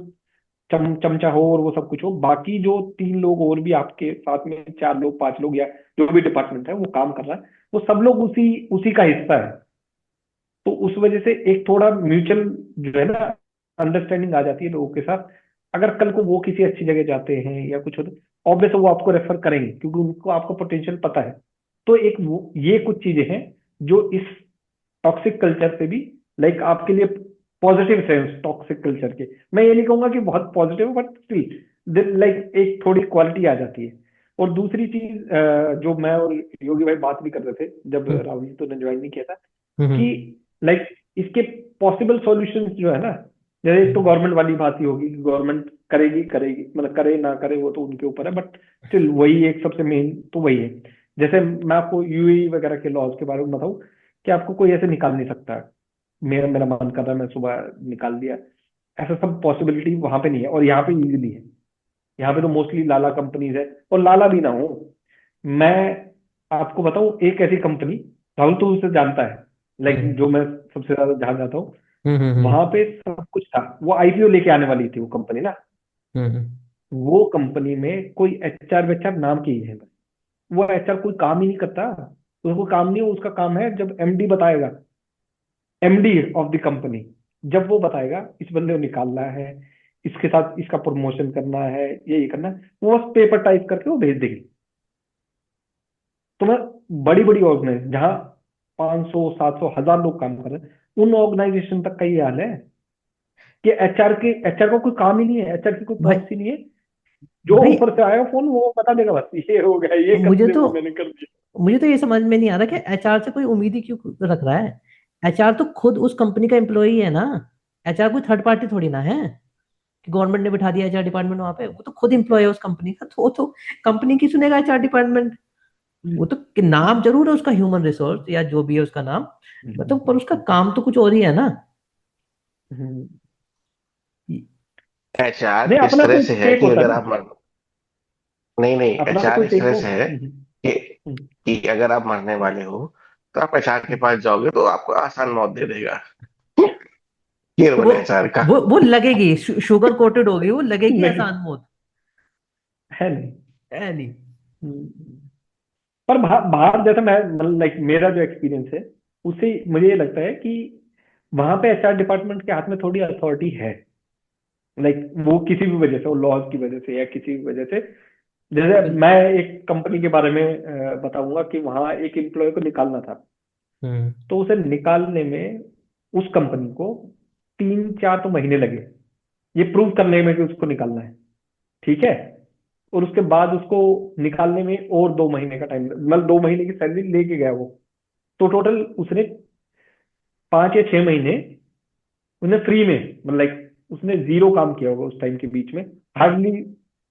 [SPEAKER 2] चमचा हो और वो सब कुछ हो, बाकी जो 3 लोग और भी आपके साथ में, 4 लोग 5 लोग या जो भी डिपार्टमेंट है वो काम कर रहा है, वो सब लोग उसी उसी का हिस्सा है। तो उस वजह से एक थोड़ा म्यूचुअल जो है ना अंडरस्टैंडिंग आ जाती है लोगों के साथ। अगर कल को वो किसी अच्छी जगह जाते हैं या कुछ होता है, ऑब्वियस वो आपको रेफर करेंगे क्योंकि उनको आपका पोटेंशियल पता है। तो एक ये कुछ चीजें हैं जो इस टॉक्सिक कल्चर से भी लाइक आपके लिए पॉजिटिव सेंस टॉक्सिक कल्चर के। मैं ये नहीं कहूंगा कि बहुत पॉजिटिव, बट स्टिल लाइक एक थोड़ी क्वालिटी आ जाती है। और दूसरी चीज जो मैं और योगी भाई बात भी कर रहे थे जब
[SPEAKER 3] हम्म।
[SPEAKER 2] राहुल जी तो ने ज्वाइन नहीं किया था, कि
[SPEAKER 3] हम्म।
[SPEAKER 2] लाइक इसके पॉसिबल सॉल्यूशंस जो है ना, जैसे एक तो गवर्नमेंट वाली बात ही होगी कि गवर्नमेंट करेगी करेगी, मतलब करे ना करे वो तो उनके ऊपर है, बट स्टिल वही एक सबसे मेन तो वही है। जैसे मैं आपको यूएई वगैरह के लॉज के बारे में बताऊं, कि आपको कोई ऐसे निकाल नहीं सकता है। मेरा मेरा मन कर रहा है मैं सुबह निकाल दिया, ऐसा सब पॉसिबिलिटी वहां पे नहीं है, और यहाँ पे इजीली है। यहाँ पे तो मोस्टली लाला कंपनीज है, और लाला भी ना हो। मैं आपको बताऊं एक ऐसी कंपनी, राहुल तो उसे जानता है, लाइक
[SPEAKER 3] हम्म।
[SPEAKER 2] जो मैं सबसे ज्यादा जहां जाता हूँ,
[SPEAKER 3] हम्म।
[SPEAKER 2] वहां पे सब कुछ था। वो आईपीओ लेके आने वाली थी वो कंपनी ना।
[SPEAKER 3] हम्म।
[SPEAKER 2] वो कंपनी में कोई एचआर वेचआर नाम की है, वो एचआर कोई काम ही नहीं करता। उसको काम नहीं, उसका काम है जब एमडी बताएगा, एमडी ऑफ द कंपनी, जब वो बताएगा इस बंदे को निकालना है, इसके साथ इसका प्रमोशन करना है, ये करना है, वो बस पेपर टाइप करके वो भेज देगी। तो मैं बड़ी बड़ी ऑर्गेनाइजेशन जहाँ 500 700 1000 लोग काम कर रहे हैं, उन ऑर्गेनाइजेशन तक का ये हाल है कि एचआर को कोई काम ही नहीं है, एचआर की कोई
[SPEAKER 3] भाई
[SPEAKER 2] प्रोसेस ही नहीं है। जो
[SPEAKER 3] भाई
[SPEAKER 2] ऊपर से आया फोन वो बता देगा बस ये हो गया, ये कर
[SPEAKER 3] मुझे
[SPEAKER 2] दे,
[SPEAKER 3] तो
[SPEAKER 2] वो मैंने कर दिया।
[SPEAKER 3] मुझे तो ये समझ में नहीं आ रहा कि एचआर से कोई उम्मीद ही क्यों रख रहा है। एचआर तो खुद उस कंपनी का एम्प्लॉई है ना। एचआर कोई थर्ड पार्टी थोड़ी ना है कि गवर्नमेंट ने बिठा दिया एचआर डिपार्टमेंट वहां पे। वो तो खुद एम्प्लॉय है उस कंपनी का, तो वो तो कंपनी की सुनेगा एचआर डिपार्टमेंट। वो तो कि नाम जरूर है उसका ह्यूमन रिसोर्स या जो भी है उसका नाम, मतलब पर उसका काम तो कुछ और ही है ना।
[SPEAKER 2] हम्म।
[SPEAKER 1] एचआर
[SPEAKER 2] नहीं,
[SPEAKER 1] इस
[SPEAKER 2] अपना
[SPEAKER 1] तरह
[SPEAKER 2] कोई
[SPEAKER 1] से है
[SPEAKER 2] टेक
[SPEAKER 1] कि
[SPEAKER 2] होता है
[SPEAKER 1] अगर
[SPEAKER 2] ना,
[SPEAKER 1] आप नहीं नहीं,
[SPEAKER 2] अपना तो
[SPEAKER 1] एचआर
[SPEAKER 2] कोई
[SPEAKER 1] इस
[SPEAKER 2] टेक
[SPEAKER 1] तरह
[SPEAKER 2] हो।
[SPEAKER 1] से है कि अगर आप मरने वाले हो तो आप एचआर के पास जाओगे तो आपको आसान मौत दे देगा। ये
[SPEAKER 3] तो
[SPEAKER 1] रोल है एचआर का।
[SPEAKER 3] वो लगेगी, शुगर कोटेड होगी, वो लगेगी
[SPEAKER 2] नहीं,
[SPEAKER 3] आसान मौत।
[SPEAKER 2] है नहीं।
[SPEAKER 3] है नहीं।
[SPEAKER 2] हम्म। पर बाहर जैसे मैं मतलब लाइक मेरा जो एक्सपीरियंस है उससे मुझे ये लगता है कि वहां पे एचआर डिपार्टमेंट के हाथ में थोड़ी अथॉरिटी है। लाइक वो किसी भी वजह से, वो लॉज की वजह से या किसी भी वजह से, जैसे
[SPEAKER 3] बिल-
[SPEAKER 2] मैं एक कंपनी के बारे में बताऊंगा कि वहां एक एम्प्लॉय को निकालना था।
[SPEAKER 3] हम्म।
[SPEAKER 2] तो उसे निकालने में उस कंपनी को 3 4 तो महीने लगे ये प्रूव करने में कि उसको निकालना है, ठीक है। और उसके बाद उसको निकालने में और 2 महीने का टाइम, मतलब 2 महीने की सैलरी लेके गया वो। तो टोटल उसने 5 या 6 महीने उसने फ्री में, मतलब लाइक उसने जीरो काम किया होगा उस टाइम के बीच में। हार्डली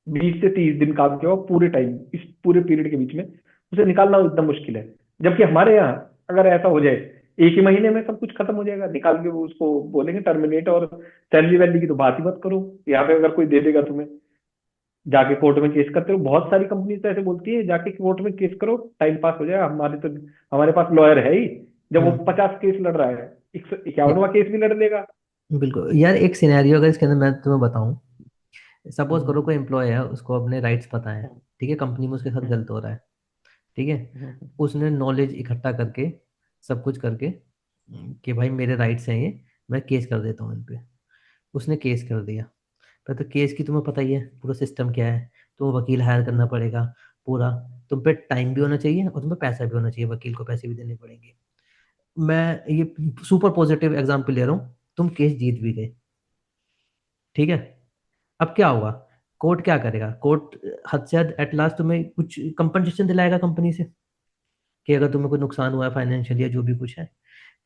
[SPEAKER 2] 20 से 30 दिन काम किया होगा पूरे टाइम, इस पूरे पीरियड के बीच में उसे निकालना एकदम मुश्किल है। जबकि हमारे यहाँ अगर ऐसा हो जाए, एक ही महीने में सब कुछ खत्म हो जाएगा, निकाल के वो उसको बोलेंगे टर्मिनेट, और सैलरी वैलरी की तो बात ही मत करो। यहाँ पे अगर कोई दे देगा तुम्हें, जाके कोर्ट में केस करते हो। बहुत सारी कंपनी तो ऐसे बोलती है जाके कोर्ट में केस करो, टाइम पास हो जाएगा, हमारे पास लॉयर है ही। जब वो
[SPEAKER 3] हम्म।
[SPEAKER 2] 50 केस लड़ रहा है,
[SPEAKER 3] ये-
[SPEAKER 2] 151वां केस भी लड़ लेगा।
[SPEAKER 3] बिल्कुल यार, एक सिनेरियो अगर इसके अंदर मैं तुम्हें बताऊं। सपोज करो
[SPEAKER 2] हम्म।
[SPEAKER 3] कोई एम्प्लॉय है, उसको अपने राइट्स पता है, ठीक है, कंपनी में उसके साथ
[SPEAKER 2] हम्म।
[SPEAKER 3] गलत हो रहा है, ठीक है।
[SPEAKER 2] हम्म।
[SPEAKER 3] उसने नॉलेज इकट्ठा करके, सब कुछ करके, कि भाई मेरे राइट्स हैं ये, मैं केस कर देता हूँ इन पे। उसने केस कर दिया। पर तो केस की तुम्हें पता ही है पूरा सिस्टम क्या है। तुम्हें वकील हायर करना पड़ेगा पूरा। तुम पे टाइम भी होना चाहिए और तुम पे पैसा भी होना चाहिए, वकील को पैसे भी देने पड़ेंगे। मैं ये सुपर पॉजिटिव एग्जांपल ले रहा हूँ। तुम केस जीत भी गए, ठीक है। अब क्या होगा? कोर्ट क्या करेगा? कोर्ट हद से हद एट लास्ट तुम्हें कुछ कंपनसेशन दिलाएगा कंपनी से, कि अगर तुम्हें कोई नुकसान हुआ है फाइनेंशियल या जो भी कुछ है।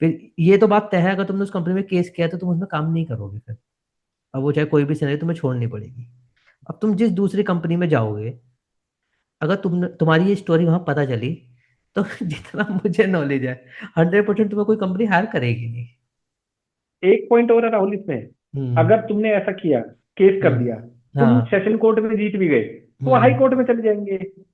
[SPEAKER 3] फिर ये तो बात तय है, अगर तुमने उस कंपनी में केस किया तो तुम उसमें काम नहीं करोगे फिर। अब वो चाहे कोई भी सिनेरियो, तुम्हें छोड़नी पड़ेगी। अब तुम जिस दूसरी कंपनी में जाओगे, अगर तुम्हारी ये स्टोरी वहां पता चली, तो जितना मुझे नॉलेज है, 100% तुम्हें कोई कंपनी हायर करेगी नहीं।
[SPEAKER 2] एक पॉइंट और है राहुल इसमें।
[SPEAKER 3] हम्म।
[SPEAKER 2] अगर तुमने ऐसा किया, केस कर दिया,
[SPEAKER 3] हम्म।
[SPEAKER 2] तुम
[SPEAKER 3] हाँ।
[SPEAKER 2] सेशन कोर्ट में जीत भी गए, तो वो हाई
[SPEAKER 3] हम्म।
[SPEAKER 2] कोर्ट में चले जाएंगे। हाई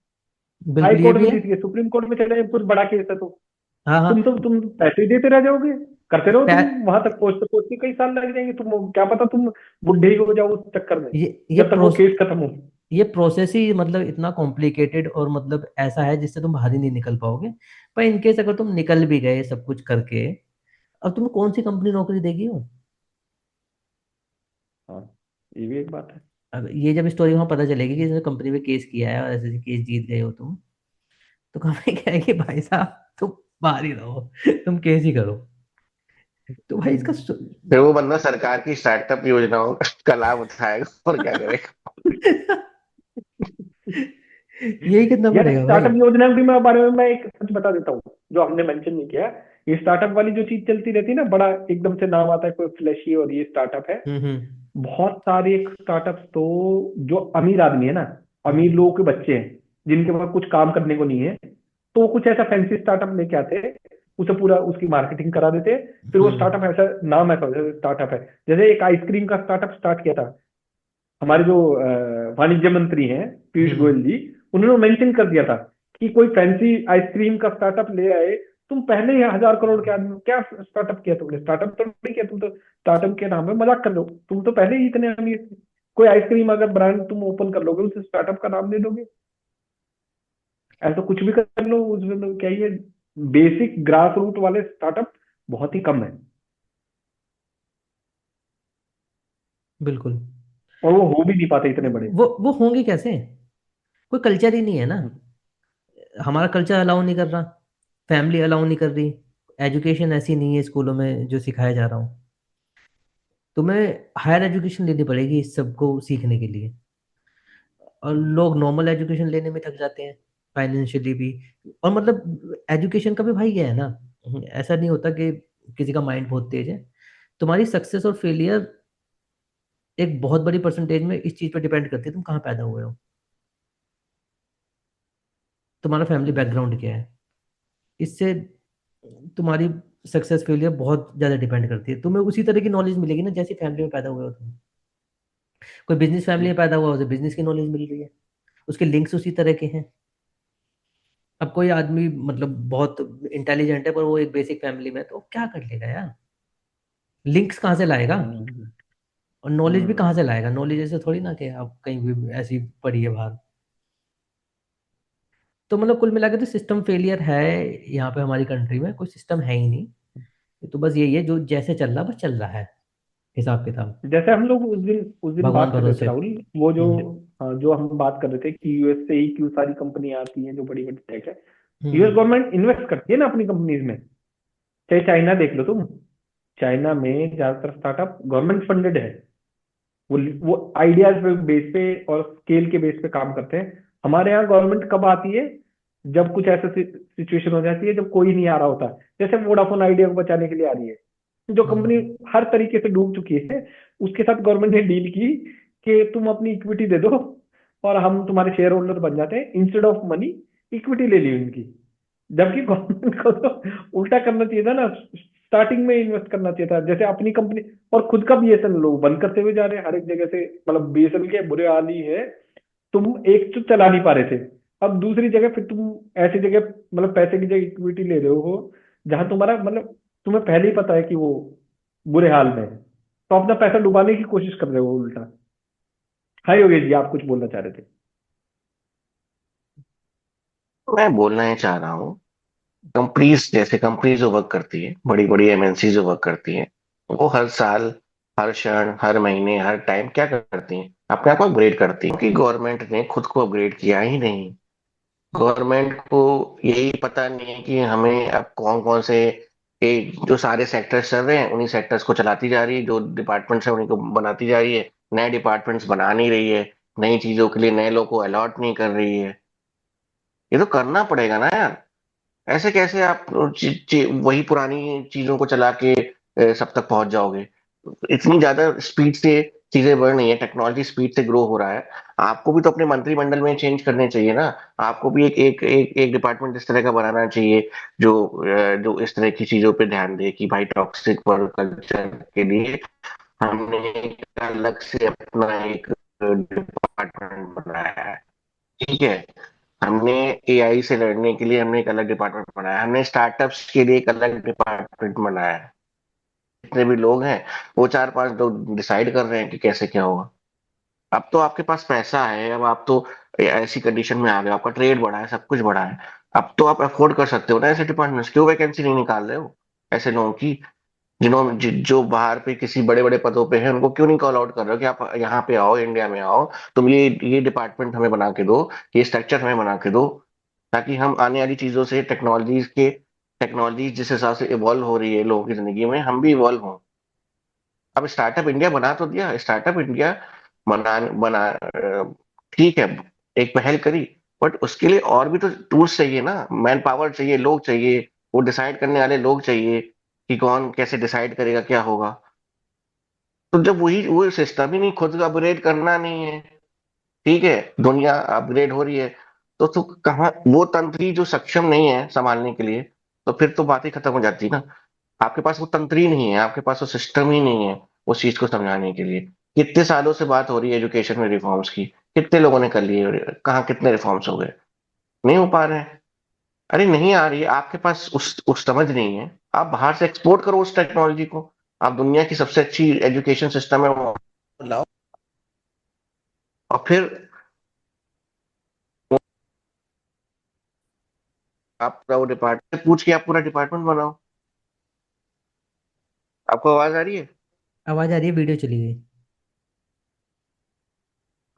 [SPEAKER 3] बिल्कुल ये
[SPEAKER 2] कोर्ट
[SPEAKER 3] भी
[SPEAKER 2] में
[SPEAKER 3] है।
[SPEAKER 2] जीत गए, सुप्रीम कोर्ट में चले जाएंगे, कुछ बड़ा केस है तो
[SPEAKER 3] हाँ हाँ।
[SPEAKER 2] तुम पैसे ही देते रह जाओगे, करते रहो तुम।
[SPEAKER 3] पै-
[SPEAKER 2] वहां तक पहुंचते पहुंचते कई साल लग जाएंगे, तुम क्या पता तुम बुढ़े ही हो जाओ उस चक्कर में,
[SPEAKER 3] ये
[SPEAKER 2] जब तक वो केस खत्म हो।
[SPEAKER 3] ये प्रोसेस ही मतलब इतना कॉम्प्लिकेटेड और मतलब ऐसा है जिससे तुम बाहर ही नहीं निकल पाओगे। पर इनकेस अगर तुम निकल भी गए सब कुछ करके, अब तुम्हें कौन सी कंपनी नौकरी देगी वो?
[SPEAKER 2] हाँ, ये भी एक बात है।
[SPEAKER 3] अब ये जब स्टोरी वहां पता चलेगी कि इसने कंपनी में केस किया है और ऐसे ऐसे केस जीत गए हो तुम, तो कंपनी कहेगी भाई साहब तुम बाहर ही रहो, तुम केस ही करो। तो भाई इसका
[SPEAKER 1] फिर वो बंदा सरकार की स्टार्टअप योजनाओं का लाभ उठाएगा और क्या करेगा।
[SPEAKER 3] यही कितना
[SPEAKER 2] यार
[SPEAKER 3] पड़ेगा भाई?
[SPEAKER 2] स्टार्टअप योजना के बारे में मैं एक सच बता देता हूँ जो हमने मेंशन नहीं किया। ये स्टार्टअप वाली जो चीज चलती रहती है ना, बड़ा एकदम से नाम आता है कोई फ्लैशी और ये स्टार्टअप है।
[SPEAKER 3] हम्म।
[SPEAKER 2] बहुत सारे स्टार्टअप्स तो जो अमीर आदमी है ना, अमीर
[SPEAKER 3] हम्म।
[SPEAKER 2] लोगों के बच्चे हैं जिनके पास कुछ काम करने को नहीं है, तो वो कुछ ऐसा फैंसी स्टार्टअप लेके आते हैं, उसे पूरा उसकी मार्केटिंग करा देते हैं। फिर वो
[SPEAKER 3] हम्म।
[SPEAKER 2] स्टार्टअप ऐसा नाम ऐसा स्टार्टअप है। जैसे एक आइसक्रीम का स्टार्टअप स्टार्ट किया था हमारे जो वाणिज्य मंत्री हैं पीयूष
[SPEAKER 3] हम्म।
[SPEAKER 2] गोयल जी, उन्होंने मेंशन कर दिया था कि कोई फैंसी आइसक्रीम का स्टार्टअप ले आए, तुम पहले ही 1000 करोड़ के आदमी, क्या स्टार्टअप किया तुमने? स्टार्टअप तो नहीं किया, तुम तो स्टार्टअप के नाम पे मजाक कर लो। तुम तो पहले ही इतने अमीर थे। कोई आइसक्रीम अगर ब्रांड तुम ओपन कर लोगे, उसे स्टार्टअप का नाम दे दोगे। ऐसा कुछ भी कर लो उसमें तो क्या ही है। बेसिक ग्रास रूट वाले स्टार्टअप बहुत ही कम है।
[SPEAKER 3] बिल्कुल।
[SPEAKER 2] और वो हो भी नहीं पाते इतने बड़े।
[SPEAKER 3] वो होंगे कैसे? कोई कल्चर ही नहीं है ना। हमारा कल्चर अलाउ नहीं कर रहा, फैमिली अलाउ नहीं कर रही, एजुकेशन ऐसी नहीं है स्कूलों में जो सिखाया जा रहा हूँ। तुम्हें हायर एजुकेशन लेनी पड़ेगी इस सब को सीखने के लिए, और लोग नॉर्मल एजुकेशन लेने में थक जाते हैं फाइनेंशियली भी। और मतलब एजुकेशन का भी भाई ये है ना, ऐसा नहीं होता कि किसी का माइंड बहुत तेज है। तुम्हारी सक्सेस और फेलियर एक बहुत बड़ी परसेंटेज में इस चीज पर डिपेंड करती है, तुम कहाँ पैदा हुए हो, तुम्हारा फैमिली बैकग्राउंड क्या है। इससे तुम्हारी सक्सेस फेलियर बहुत ज्यादा डिपेंड करती है। तुम्हें उसी तरह की नॉलेज मिलेगी ना जैसी फैमिली में पैदा हुए हो तुम। कोई बिजनेस फैमिली में पैदा हुआ, उसे बिजनेस की नॉलेज मिल रही है, उसके लिंक्स उसी तरह के हैं। अब कोई आदमी मतलब बहुत इंटेलिजेंट है पर वो एक बेसिक फैमिली में है, तो क्या कर लेगा यार? लिंक्स कहाँ से लाएगा?
[SPEAKER 2] हम्म।
[SPEAKER 3] और नॉलेज भी
[SPEAKER 2] हम्म।
[SPEAKER 3] कहाँ से लाएगा? नॉलेज ऐसे थोड़ी ना कि आप कहीं भी ऐसी पड़ी है बाहर। तो मतलब कुल मिला के तो सिस्टम फेलियर है यहाँ पे हमारी कंट्री में, कोई सिस्टम है ही नहीं। ये तो बस यही है जो जैसे चल रहा बस चल रहा है, हिसाब किताब,
[SPEAKER 2] जैसे हम लोग उस दिन
[SPEAKER 3] भगवान
[SPEAKER 2] बात कर रहे थे
[SPEAKER 3] भरोसे।
[SPEAKER 2] राहुल, वो जो,
[SPEAKER 3] हम्म।
[SPEAKER 2] हाँ, जो हम बात कर रहे थे कि यूएस से ही क्यों सारी कंपनियां आती हैं जो बड़ी बड़ी टेक है। यूएस
[SPEAKER 3] हम्म।
[SPEAKER 2] गवर्नमेंट इन्वेस्ट करती है ना अपनी कंपनीज में। चाहे चाइना देख लो तुम, चाइना में ज्यादातर स्टार्टअप गवर्नमेंट फंडेड है। वो आइडियाज पे बेस पे और स्केल के बेस पे काम करते हैं। हमारे यहाँ गवर्नमेंट कब आती है? जब कुछ ऐसा सिचुएशन हो जाती है जब कोई नहीं आ रहा होता। जैसे वोडाफोन आइडिया को बचाने के लिए आ रही है, जो कंपनी
[SPEAKER 3] हम्म।
[SPEAKER 2] हर तरीके से डूब चुकी है, उसके साथ गवर्नमेंट ने डील की कि तुम अपनी इक्विटी दे दो और हम तुम्हारे शेयर होल्डर बन जाते हैं, इंस्टेड ऑफ मनी इक्विटी ले ली उनकी। जबकि गवर्नमेंट को तो उल्टा करना चाहिए था ना, स्टार्टिंग में इन्वेस्ट करना चाहिए था, जैसे अपनी कंपनी। और खुद का बीएसएनएल लोग बंद करते हुए जा रहे हैं हर एक जगह से, मतलब बीएसएनएल के बुरे हाल ही है। तुम एक तो चला नहीं पा रहे थे, अब दूसरी जगह फिर तुम ऐसी जगह मतलब पैसे की जगह इक्विटी ले रहे हो जहां तुम्हारा मतलब तुम्हें पहले ही पता है कि वो बुरे हाल में है, तो अपना पैसा डुबाने की कोशिश कर रहे हो उल्टा। हाँ योगेश जी, आप कुछ बोलना चाह रहे थे।
[SPEAKER 1] मैं बोलना ही चाह रहा हूँ, कंपनीज जैसे कंपनीज जो वर्क करती है, बड़ी बड़ी एमएनसी जो वर्क करती है, वो हर साल, हर क्षण, हर महीने, हर टाइम क्या करती हैं? अपने आप को अपग्रेड करती है, क्योंकि गवर्नमेंट ने खुद को अपग्रेड किया ही नहीं। गवर्नमेंट को यही पता नहीं है कि हमें अब कौन कौन से, जो सारे सेक्टर्स चल रहे हैं उन्हीं सेक्टर्स को चलाती जा रही है, जो डिपार्टमेंट्स है उन्हीं को बनाती जा रही है, नए डिपार्टमेंट्स बना नहीं रही है, नई चीजों के लिए नए लोग को अलॉट नहीं कर रही है। ये तो करना पड़ेगा ना यार। ऐसे कैसे आप वही पुरानी चीजों को चला के सब तक पहुंच जाओगे? इतनी ज्यादा स्पीड से चीजें बढ़ रही है, टेक्नोलॉजी स्पीड से ग्रो हो रहा है। आपको भी तो अपने मंत्रिमंडल में चेंज करने चाहिए ना। आपको भी एक डिपार्टमेंट इस तरह का बनाना चाहिए जो जो इस तरह की चीजों पे ध्यान दे कि भाई टॉक्सिक वर्क कल्चर के लिए हमने एक अलग से अपना एक डिपार्टमेंट बनाया है। ठीक है, हमने एआई से लड़ने के लिए हमने एक अलग डिपार्टमेंट बनाया, हमने स्टार्टअप्स के लिए एक अलग डिपार्टमेंट बनाया है। जितने भी लोग हैं, वो चार पांच लोग डिसाइड कर रहे हैं कि कैसे क्या होगा। अब तो आपके पास पैसा है, अब आप तो ऐसी कंडीशन में आ गए, आपका ट्रेड बढ़ा है, सब कुछ बढ़ा है। अब तो आप अफोर्ड कर सकते हो ना ऐसे डिपार्टमेंट्स। क्यों वैकेंसी नहीं निकाल रहे हो ऐसे लोगों की, जो बाहर पे किसी बड़े बड़े पदों पे हैं, उनको क्यों नहीं कॉल आउट कर रहे हो कि आप यहाँ पे आओ, इंडिया में आओ, तुम ये डिपार्टमेंट हमें बना के दो, ये स्ट्रक्चर हमें बना के दो, ताकि हम आने वाली चीजों से टेक्नोलॉजी जिस हिसाब से इवॉल्व हो रही है लोगों की जिंदगी में, हम भी इवॉल्व हों। अब स्टार्टअप इंडिया बना तो दिया, स्टार्टअप इंडिया बना ठीक है, एक पहल करी, बट उसके लिए और भी तो टूल्स चाहिए ना, मैन पावर चाहिए, लोग चाहिए, वो डिसाइड करने वाले लोग चाहिए कि कौन कैसे डिसाइड करेगा क्या होगा। तो जब वही वो सिस्टम ही नहीं, खुद का अपग्रेड करना नहीं है, ठीक है, दुनिया अपग्रेड हो रही है, तो कहाँ वो तंत्र ही जो सक्षम नहीं है संभालने के लिए, तो फिर तो बात ही खत्म हो जाती है ना। आपके पास वो तंत्र ही नहीं है, आपके पास वो सिस्टम ही नहीं है उस चीज को समझाने के लिए। कितने सालों से बात हो रही है एजुकेशन में रिफॉर्म्स की, कितने लोगों ने कर लिए, कहाँ कितने रिफॉर्म्स हो गए? नहीं हो पा रहे हैं। अरे नहीं आ रही है, आपके पास उस समझ नहीं है, आप बाहर से एक्सपोर्ट करो उस टेक्नोलॉजी को। आप दुनिया की सबसे अच्छी एजुकेशन सिस्टम है वो लाओ, और फिर आप पूरा वो डिपार्टमेंट पूछ के आप पूरा डिपार्टमेंट बनाओ। आपको आवाज आ रही है?
[SPEAKER 3] आवाज आ रही है, वीडियो चली गई।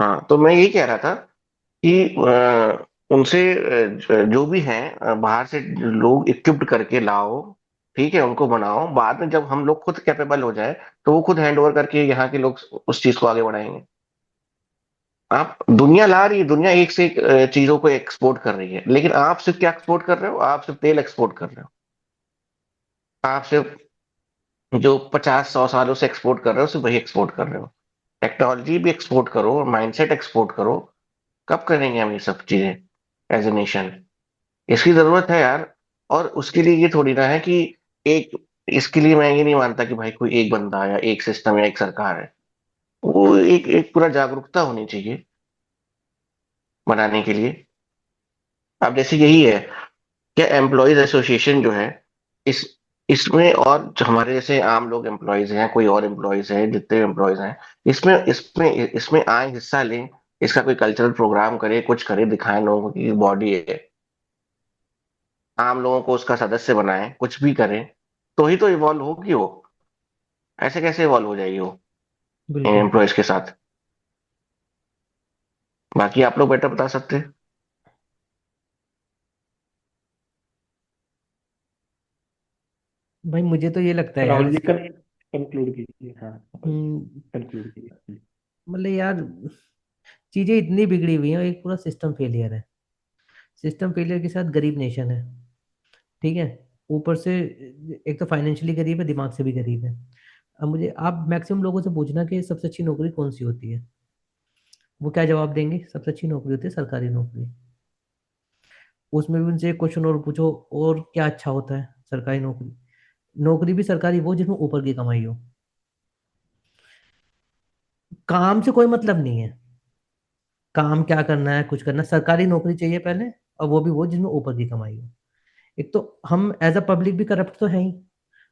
[SPEAKER 1] हाँ, तो मैं यही कह रहा था कि उनसे जो भी हैं बाहर से लोग इक्विप्ड करके लाओ, ठीक है, उनको बनाओ, बाद में जब हम लोग खुद कैपेबल हो जाए तो वो खुद हैंड ओवर करके यहाँ के लोग उस चीज को आगे बढ़ाएंगे। आप दुनिया ला रही है, दुनिया एक से एक चीजों को एक्सपोर्ट कर रही है, लेकिन आप सिर्फ क्या एक्सपोर्ट कर रहे हो? आप सिर्फ तेल एक्सपोर्ट कर रहे हो। आप सिर्फ जो 50-100 सालों से एक्सपोर्ट कर रहे हो सिर्फ वही एक्सपोर्ट कर रहे हो। टेक्नोलॉजी भी एक्सपोर्ट करो, माइंडसेट एक्सपोर्ट करो। कब करेंगे हम ये सब चीजें एज ए नेशन? इसकी जरूरत है यार। और उसके लिए ये थोड़ी ना है कि एक, इसके लिए मैं ये नहीं मानता कि भाई कोई एक बंदा या एक सिस्टम या एक सरकार है। वो एक एक पूरा जागरूकता होनी चाहिए बनाने के लिए। अब जैसे यही है, क्या एम्प्लॉयज एसोसिएशन जो है, इस इसमें और जो हमारे जैसे आम लोग एम्प्लॉयज हैं, कोई और एम्प्लॉयज हैं, जितने एम्प्लॉयज हैं, इसमें इसमें इसमें आए, हिस्सा लें, इसका कोई कल्चरल प्रोग्राम करे, कुछ करे, दिखाएं लोगों की बॉडी है, आम लोगों को उसका सदस्य बनाएं, कुछ भी करें, तो ही तो इवॉल्व होगी वो। ऐसे कैसे इवॉल्व हो जाएगी वो
[SPEAKER 3] बिल्कुल।
[SPEAKER 1] एम्प्लॉयज के साथ? बाकी आप लोग बेटर बता सकते हैं।
[SPEAKER 3] भाई मुझे तो ये लगता है यार
[SPEAKER 2] राहुल जी,
[SPEAKER 3] इसके,
[SPEAKER 2] कंक्लूड कीजिए। हाँ,
[SPEAKER 3] हम्म,
[SPEAKER 2] कंक्लूड कीजिए।
[SPEAKER 3] मतलब यार चीजें इतनी बिगड़ी हुई हैं, एक पूरा सिस्टम फेलियर है। सिस्टम फेलियर के साथ गरीब नेशन है, ठीक है, ऊपर से एक तो फाइनेंशियली गरीब है, दिमाग से भी गरीब है। अब मुझे आप मैक्सिमम लोगों से पूछना कि सबसे अच्छी नौकरी कौन सी होती है, वो क्या जवाब देंगे? सबसे अच्छी नौकरी होती है सरकारी नौकरी। उसमें भी उनसे एक क्वेश्चन और पूछो, और क्या अच्छा होता है? सरकारी नौकरी, नौकरी भी सरकारी वो जिसमें ऊपर की कमाई हो। काम से कोई मतलब नहीं है, काम क्या करना है, कुछ करना है, सरकारी नौकरी चाहिए पहले, और वो भी वो जिसमें ऊपर की कमाई हो। एक तो हम एज अ पब्लिक भी करप्ट तो है ही,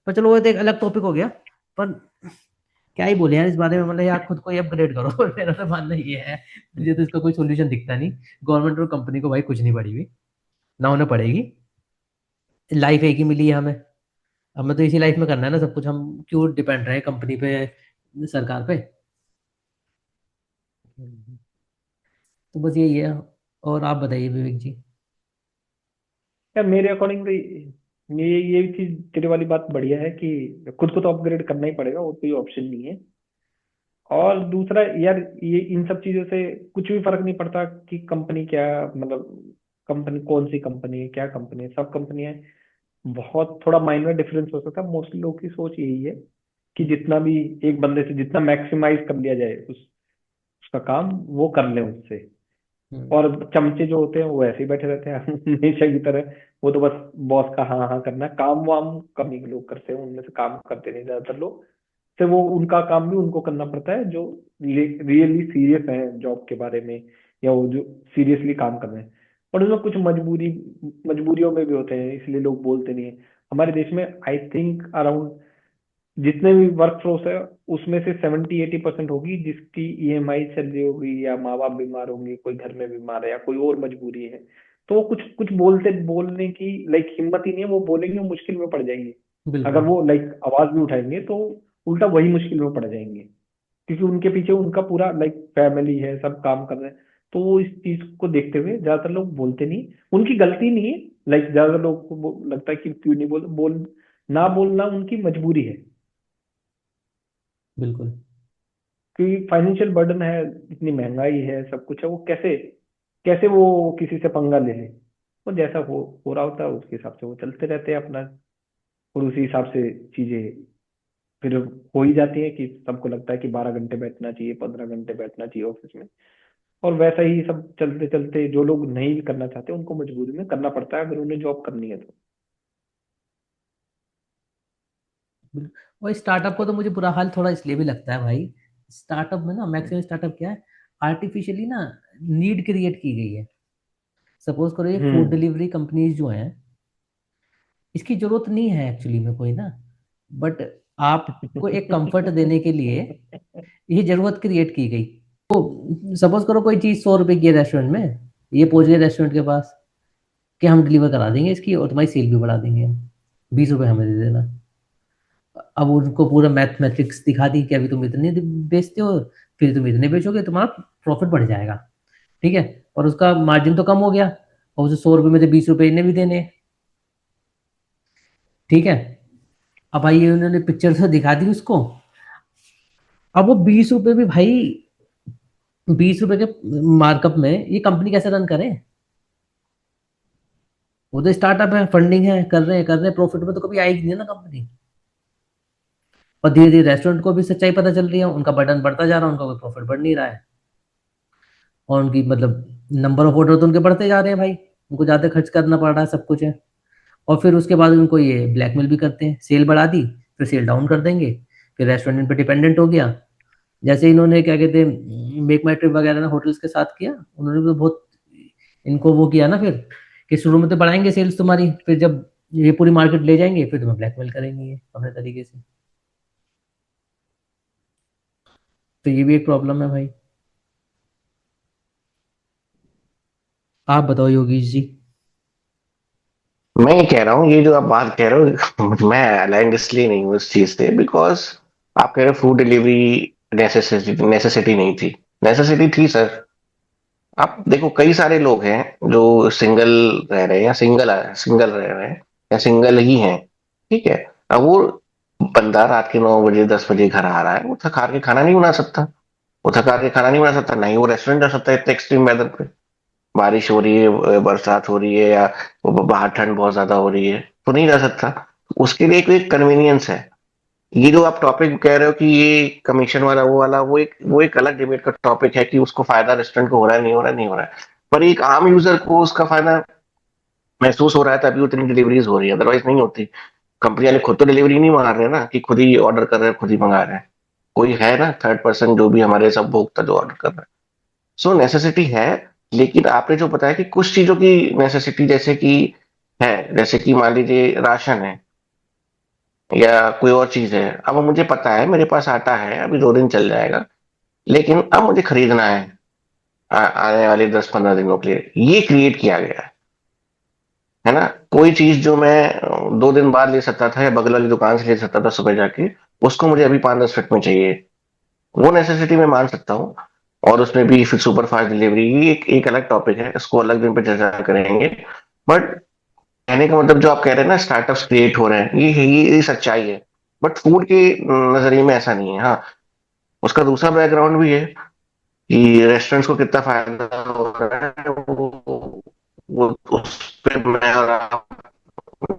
[SPEAKER 3] पर चलो वो तो एक अलग टॉपिक हो गया। पर क्या ही बोले यार इस बारे में, मतलब यार खुद को ही अपग्रेड करो मेरा तो मानना ये है। मुझे तो इसका कोई सोल्यूशन दिखता नहीं। गवर्नमेंट और कंपनी को भाई कुछ नहीं पड़ी हुई, ना उन्हें पड़ेगी। लाइफ एक ही मिली है हमें, हमें तो इसी लाइफ में करना है ना सब कुछ, हम क्यों डिपेंड रहे कंपनी पे, सरकार पे? तो बस यही है। और आप बताइए विवेक जी।
[SPEAKER 2] यार मेरे अकॉर्डिंग तो ये चीज, तेरे वाली बात बढ़िया है कि खुद को तो अपग्रेड करना ही पड़ेगा, वो कोई ऑप्शन नहीं है। और दूसरा यार, ये इन सब चीजों से कुछ भी फर्क नहीं पड़ता कि कंपनी क्या, मतलब कंपनी कौन सी कंपनी है, क्या कंपनी है, सब कंपनी है। बहुत थोड़ा माइनर डिफरेंस हो सकता है, मोस्टली लोग की सोच यही है कि जितना भी एक बंदे से जितना मैक्सिमाइज कर लिया जाए उसका काम, वो कर ले उससे।
[SPEAKER 3] हम्म।
[SPEAKER 2] और चमचे जो होते हैं वो ऐसे ही बैठे रहते हैं हमेशा की तरह। वो तो बस बॉस का हाँ हाँ करना है, काम वाम कम ही लोग करते हैं, उनमें से काम करते नहीं ज्यादातर लोग। तो वो उनका काम भी उनको करना पड़ता है जो रियली सीरियस है जॉब के बारे में, या वो जो सीरियसली काम कर रहे हैं। और उसमें कुछ मजबूरियों में भी होते हैं, इसलिए लोग बोलते नहीं है। हमारे देश में आई थिंक अराउंड जितने भी वर्क फोर्स है, उसमें से 70-80% होगी जिसकी ईएमआई चल रही होगी, या माँ बाप बीमार होंगे, कोई घर में बीमार है, या कोई और मजबूरी है। तो वो कुछ कुछ बोलने की लाइक हिम्मत ही नहीं है, वो बोलेंगे वो मुश्किल में पड़ जाएंगे। अगर
[SPEAKER 3] बिल्कुल।
[SPEAKER 2] वो लाइक आवाज भी उठाएंगे तो उल्टा वही मुश्किल में पड़ जाएंगे, क्योंकि उनके पीछे उनका पूरा लाइक फैमिली है, सब काम कर रहे हैं। तो वो इस चीज को देखते हुए ज्यादातर लोग बोलते नहीं। उनकी गलती नहीं है, लाइक ज्यादातर लोग को लगता है कि क्यों नहीं ना बोलना उनकी मजबूरी है।
[SPEAKER 3] बिल्कुल।
[SPEAKER 2] क्योंकि फाइनेंशियल बर्डन है, इतनी महंगाई है, सब कुछ है, वो कैसे कैसे वो किसी से पंगा ले ले। वो जैसा हो रहा होता है उसके हिसाब से वो चलते रहते हैं अपना। और उसी हिसाब से चीजें फिर हो ही जाती है कि सबको लगता है कि 12 घंटे बैठना चाहिए, 15 घंटे बैठना चाहिए ऑफिस में। और वैसा ही सब चलते चलते जो लोग नहीं भी करना चाहते उनको मजबूरी में करना पड़ता है, अगर उन्हें जॉब करनी है तो।
[SPEAKER 3] और स्टार्टअप को तो मुझे बुरा हाल थोड़ा इसलिए भी लगता है भाई, स्टार्टअप में ना मैक्सिमम स्टार्टअप क्या है, आर्टिफिशियली ना नीड क्रिएट की गई है। सपोज करो ये फूड
[SPEAKER 2] हम्म।
[SPEAKER 3] डिलीवरी कंपनीज जो हैं, इसकी जरूरत नहीं है एक्चुअली में कोई ना, बट आपको एक कंफर्ट देने के लिए ये जरूरत क्रिएट की गई। तो सपोज करो कोई चीज़ 100 रुपए की है रेस्टोरेंट में, ये पहुंच गए रेस्टोरेंट के पास कि हम डिलीवर करा देंगे इसकी और तुम्हारी सेल भी बढ़ा देंगे हम, 20 रुपए हमें दे देना। अब उनको पूरा मैथमेटिक्स दिखा दी कि अभी तुम इतने बेचते हो, फिर तुम इतने बेचोगे, तुम्हारा प्रॉफिट बढ़ जाएगा, ठीक है। और उसका मार्जिन तो कम हो गया, और उसे 100 रुपये में से 20 रुपये इन्हें भी देने हैं, ठीक है। अब भाई ये उन्होंने पिक्चर से दिखा दी उसको। अब वो 20 रुपये भी भाई, 20 रुपये के मार्कअप में ये कंपनी कैसे रन करे? वो तो स्टार्टअप है, फंडिंग है, कर रहे हैं, प्रॉफिट में तो कभी आएगी नहीं ना कंपनी। और धीरे धीरे रेस्टोरेंट को भी सच्चाई पता चल रही है, उनका बर्डन बढ़ता जा रहा है, उनका कोई प्रॉफिट बढ़ नहीं रहा है। और उनकी मतलब नंबर ऑफ ऑर्डर तो उनके बढ़ते जा रहे हैं भाई, उनको ज़्यादा खर्च करना पड़ रहा है, सब कुछ है। और फिर उसके बाद उनको ये ब्लैकमेल भी करते हैं, सेल बढ़ा दी फिर सेल डाउन कर देंगे, फिर रेस्टोरेंट इन पे डिपेंडेंट हो गया। जैसे इन्होंने क्या कहते हैं मेक माई ट्रिप वगैरह ना होटल्स के साथ किया, उन्होंने तो बहुत इनको वो किया ना, फिर कि शुरू में तो बढ़ाएंगे सेल्स तुम्हारी, फिर जब ये पूरी मार्केट ले जाएंगे फिर तुम्हें ब्लैकमेल करेंगे ये अपने तरीके से। तो ये भी एक प्रॉब्लम है भाई। आप बताओ योगेश जी।
[SPEAKER 1] मैं ये कह रहा हूँ, ये जो आप बात कह रहे हो मैं अलाइंड इसलिए नहीं हूँ इस चीज से, बिकॉज आप कह रहे हो फूड डिलीवरी नेसेसिटी नेसेसिटी नहीं थी। नेसेसिटी थी सर। आप देखो कई सारे लोग हैं जो सिंगल रह रहे हैं या सिंगल रह रहे हैं या सिंगल ही हैं, ठीक है। अब वो बंदा रात के 9 बजे 10 बजे घर आ रहा है, वो थक हार के खाना नहीं बना सकता। वो थक हार के खाना नहीं बना सकता, ना ही वो रेस्टोरेंट जा सकता है इतने एक्सट्रीम वेदर पे। बारिश हो रही है, बरसात हो रही है, या वो बाहर ठंड बहुत ज्यादा हो रही है, तो नहीं जा सकता। उसके लिए एक कन्वीनियंस है। ये जो आप टॉपिक कह रहे हो कि ये कमीशन वाला वो वाला, वो एक अलग डिबेट का टॉपिक है कि उसको फायदा रेस्टोरेंट को हो रहा है, नहीं हो रहा है, नहीं हो रहा है। पर एक आम यूजर को उसका फायदा महसूस हो रहा है तभी उतनी डिलीवरीज हो रही है, अदरवाइज नहीं होती। कंपनी वाले खुद तो डिलीवरी नहीं मार रहे हैं ना, कि खुद ही ऑर्डर कर रहे हैं, खुद ही मंगा रहे हैं। कोई है ना थर्ड पर्सन जो भी हमारे सब भोक्ता जो ऑर्डर कर रहे हैं। सो नेसेसिटी है। लेकिन आपने जो बताया कि कुछ चीजों की नेसेसिटी जैसे कि है, जैसे कि मान लीजिए राशन है या कोई और चीज है। अब मुझे पता है मेरे पास आटा है, अभी 2 दिन चल जाएगा, लेकिन अब मुझे खरीदना है आने वाले 10-15 दिनों के लिए। ये क्रिएट किया गया है ना। कोई चीज जो मैं 2 दिन बाद ले सकता था या बगल वाली दुकान से ले सकता था सुबह जाके, उसको मुझे अभी 5-10 मिनट में चाहिए। वो नेसेसिटी मैं मान सकता हूँ। और उसमें भी फिर सुपर फास्ट डिलीवरी, ये एक अलग टॉपिक है, इसको अलग दिन पे चर्चा करेंगे। बट कहने का मतलब जो आप कह रहे हैं ना, स्टार्टअप्स क्रिएट हो रहे हैं, ये सच्चाई है। बट फूड के नजरिए में ऐसा नहीं है। हाँ, उसका दूसरा बैकग्राउंड भी है कि रेस्टोरेंट्स को कितना फायदा हो रहा है, वो उस पे मैं और आप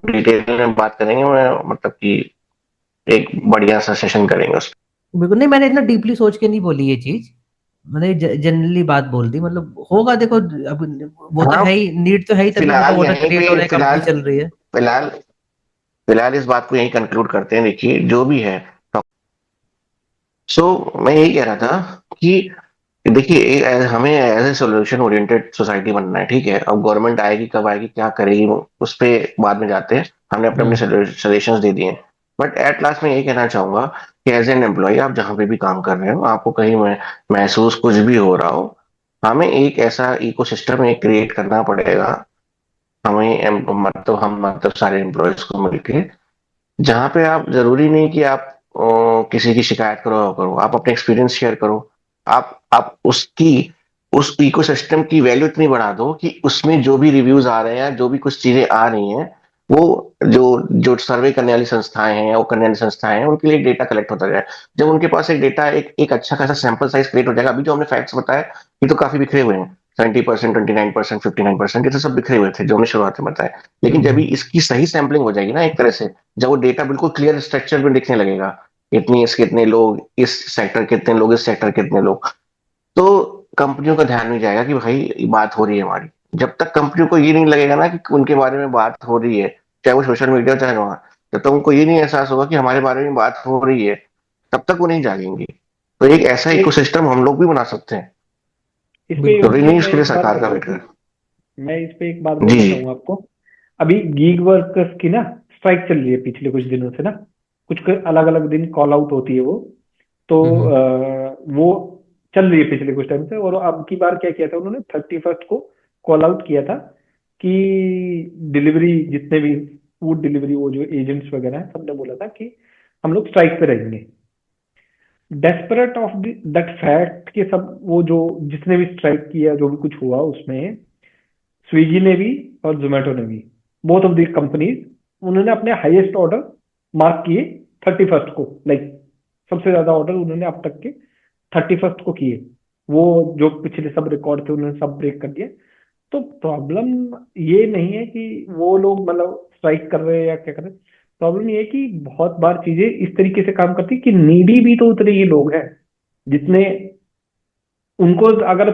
[SPEAKER 1] डिटेल में बात करेंगे। मैं मतलब कि एक बढ़िया सा सेशन करेंगे उस
[SPEAKER 3] बिल्कुल नहीं, मैंने इतना डीपली सोच के नहीं बोली ये चीज, मैंने जनरली बात बोल दी, मतलब होगा देखो। अब वो
[SPEAKER 1] पे।
[SPEAKER 3] तो
[SPEAKER 1] हाँ,
[SPEAKER 3] है ही, नीड तो है ही, तभी मतलब
[SPEAKER 1] फिलहाल
[SPEAKER 3] ऑर्डर
[SPEAKER 1] यहीं
[SPEAKER 3] क्रिएट हो
[SPEAKER 1] पे
[SPEAKER 3] रहे हैं, कंपनी चल रही है।
[SPEAKER 1] फिलहाल फिलहाल इस बात को यहीं कंक्लूड करते हैं। देखिए जो भी है। सो मैं यही कह रहा था कि देखिए हमें as a solution oriented society बनना है, ठीक है। अब गवर्नमेंट आएगी कब आएगी क्या करेगी उस पे बाद में जाते हैं। हमने अपने
[SPEAKER 3] हम्म।
[SPEAKER 1] अपने सजेशंस दे दिए हैं। बट एट लास्ट में यही कहना चाहूंगा कि एज एन एम्प्लॉय आप जहां पे भी काम कर रहे हो, आपको कहीं में महसूस कुछ भी हो रहा हो, हमें एक ऐसा इकोसिस्टम एक क्रिएट करना पड़ेगा। मतलब हम मतलब सारे एम्प्लॉयज को मिलके, जहाँ पे आप जरूरी नहीं कि आप किसी की शिकायत करो, आप अपने एक्सपीरियंस शेयर करो। आप उस इकोसिस्टम की वैल्यू इतनी बढ़ा दो कि उसमें जो भी रिव्यूज आ रहे हैं, जो भी कुछ चीजें आ रही हैं, वो जो जो सर्वे करने वाली संस्थाएं हैं, वो करने वाली संस्थाएं हैं, उनके लिए डेटा कलेक्ट होता जाए। जब उनके पास एक डेटा एक अच्छा खासा सैंपल साइज क्रिएट हो जाएगा। अभी जो हमने फैक्ट्स बताए ये तो काफी बिखरे हुए हैं। 70%, 29%, 59%, ये तो सब बिखरे हुए थे जो हमने शुरुआत में बताया। लेकिन जब भी
[SPEAKER 3] हम्म।
[SPEAKER 1] इसकी सही सैंपलिंग हो जाएगी ना एक तरह से, जब वो डेटा बिल्कुल क्लियर स्ट्रक्चर में दिखने लगेगा, इतनी इस कितने लोग इस सेक्टर, कितने लोग इस सेक्टर, कितने लोग, तो कंपनियों का ध्यान नहीं जाएगा कि भाई ये बात हो रही है हमारी। जब तक कंपनियों को ये नहीं लगेगा ना कि उनके बारे में बात हो रही है, चाहे वो सोशल मीडिया चाहे वहां, जब तक उनको ये नहीं एहसास होगा कि हमारे बारे में बात हो रही है, तब तक वो नहीं जागेंगे। तो एक ऐसा
[SPEAKER 2] एक
[SPEAKER 1] इकोसिस्टम हम लोग भी बना सकते हैं।
[SPEAKER 2] इस पे
[SPEAKER 3] बिल्कुल।
[SPEAKER 1] जरूरी
[SPEAKER 2] योगी जी
[SPEAKER 1] नहीं
[SPEAKER 2] मैं
[SPEAKER 1] उसके लिए
[SPEAKER 2] एक बात
[SPEAKER 1] सरकार का वेट कर।
[SPEAKER 2] मैं इस पे एक बात
[SPEAKER 1] जी
[SPEAKER 2] बोलना
[SPEAKER 1] जी।
[SPEAKER 2] चाहूंगा आपको। अभी गीग वर्कर्स की ना स्ट्राइक चल रही है पिछले कुछ दिनों से ना, कुछ अलग अलग दिन कॉल आउट होती है वो। तो
[SPEAKER 3] हम्म।
[SPEAKER 2] वो चल रही है पिछले कुछ टाइम से। और अब की बार क्या किया था उन्होंने, 31st को कॉल आउट किया था कि डिलीवरी जितने भी फूड डिलीवरी वो जो एजेंट्स वगैरह हैं सबने बोला था कि हम लोग स्ट्राइक पे रहेंगे। डेस्परेट ऑफ दैट फैक्ट कि सब वो जो जिसने भी स्ट्राइक किया जो भी कुछ हुआ उसमें, स्विगी ने भी और जोमेटो ने भी, बोथ ऑफ दी कंपनीज, उन्होंने अपने हाईएस्ट ऑर्डर मार्क किए 31st को। लाइक सबसे ज्यादा ऑर्डर उन्होंने अब तक के 31st को किए। वो जो पिछले सब रिकॉर्ड थे उन्होंने सब ब्रेक कर दिए। तो प्रॉब्लम ये नहीं है कि वो लोग मतलब स्ट्राइक कर रहे हैं या क्या कर रहे हैं। प्रॉब्लम ये है कि बहुत बार चीजें इस तरीके से काम करती है कि नीडी भी तो उतने ही लोग हैं जितने, उनको अगर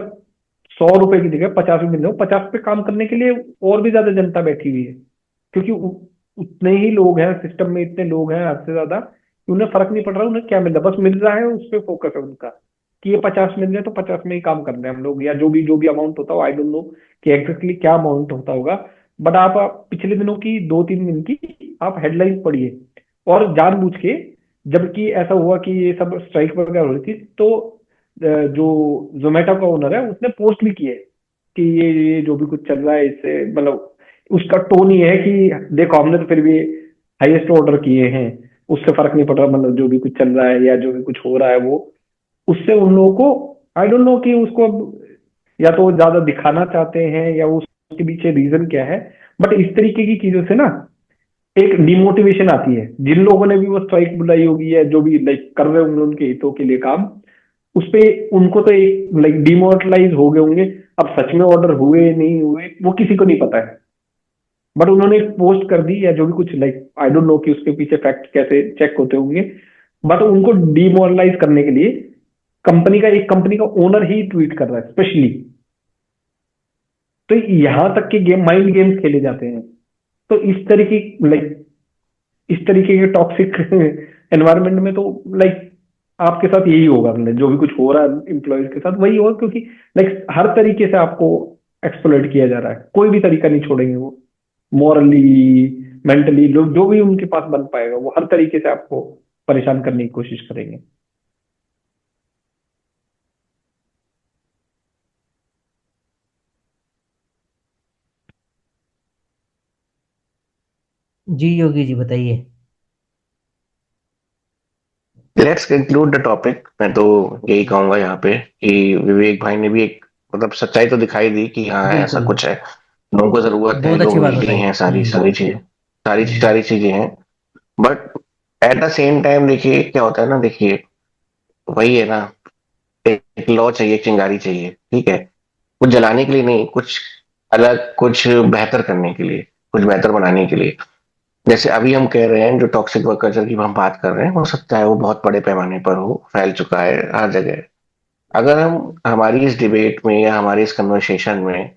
[SPEAKER 2] 100 रुपए की जगह 50 भी मिल रहे हो, 50 पे काम करने के लिए और भी ज्यादा जनता बैठी हुई है। क्योंकि उतने ही लोग हैं सिस्टम में, इतने लोग हैं हद से ज्यादा कि उन्हें फर्क नहीं पड़ रहा उन्हें क्या मिल रहा है, बस मिल रहा है उस पर फोकस है उनका कि ये 50 मिल रहे हैं तो 50 में ही काम कर रहे हैं हम लोग, या जो भी अमाउंट होता हो, आई डोंट नो कि एग्जैक्टली क्या अमाउंट होता होगा। बट आप पिछले दिनों की 2-3 दिन की आप हेडलाइन पढ़िए, और जानबूझ के, जबकि ऐसा हुआ कि ये सब स्ट्राइक वगैरह हो रही थी, तो जो जोमेटो का ओनर है उसने पोस्ट भी किए कि ये जो भी कुछ चल रहा है इससे मतलब, उसका टोन ये है कि देखो हमने तो फिर भी हाईएस्ट ऑर्डर किए हैं, उससे फर्क नहीं पड़ रहा, मतलब जो भी कुछ चल रहा है या जो भी कुछ हो रहा है वो उससे उन लोगों को, आई डोंट नो कि उसको अब या तो वो ज्यादा दिखाना चाहते हैं या उसके पीछे रीजन क्या है। बट इस तरीके की चीजों से ना एक डिमोटिवेशन आती है। जिन लोगों ने भी वो स्ट्राइक बुलाई होगी या जो भी लाइक कर रहे होंगे उनके हितों के लिए काम, उस पे उनको तो एक लाइक डिमोरलाइज हो गए होंगे। अब सच में ऑर्डर हुए नहीं हुए वो किसी को नहीं पता है, बट उन्होंने एक पोस्ट कर दी या जो भी कुछ, लाइक आई डोंट नो कि उसके पीछे फैक्ट कैसे चेक होते होंगे। बट उनको डिमोरलाइज करने के लिए एक कंपनी का ओनर ही ट्वीट कर रहा है स्पेशली। तो यहां तक के गेम, माइंड गेम्स खेले जाते हैं। तो इस तरीके के टॉक्सिक एनवायरनमेंट में तो लाइक आपके साथ यही होगा, मतलब जो भी कुछ हो रहा है एम्प्लॉयज के साथ वही होगा, क्योंकि लाइक हर तरीके से आपको एक्सप्लॉइट किया जा रहा है, कोई भी तरीका नहीं छोड़ेंगे वो, मॉरली, मेंटली, जो भी उनके पास बन पाएगा वो हर तरीके से आपको परेशान करने की कोशिश करेंगे।
[SPEAKER 3] जी योगी जी बताइए।
[SPEAKER 1] Let's conclude the topic. मैं तो यही कहूंगा यहाँ पे कि विवेक भाई ने भी एक मतलब सच्चाई तो दिखाई दी कि हाँ ऐसा
[SPEAKER 3] बिल्कुल।
[SPEAKER 1] कुछ है, लोगों को जरूरत है,
[SPEAKER 3] बहुत अच्छी
[SPEAKER 1] लोग
[SPEAKER 3] बात
[SPEAKER 1] नीडी
[SPEAKER 3] बताई।
[SPEAKER 1] हैं, सारी सारी चीजें, सारी
[SPEAKER 3] हम्म।
[SPEAKER 1] सारी चीजें हैं। But at the same time देखिए क्या होता है ना, देखिए वही है ना, एक लौ चाहिए, एक चिंगारी चाहिए, ठीक है, कुछ जलाने के लिए नहीं, कुछ अलग, कुछ बेहतर करने के लिए, कुछ बेहतर बनाने के लिए। जैसे अभी हम कह रहे हैं जो टॉक्सिक वर्क कल्चर की हम बात कर रहे हैं, हो सकता है वो बहुत बड़े पैमाने पर हो, फैल चुका है हर जगह। अगर हम हमारी इस डिबेट में या हमारी इस कन्वर्सेशन में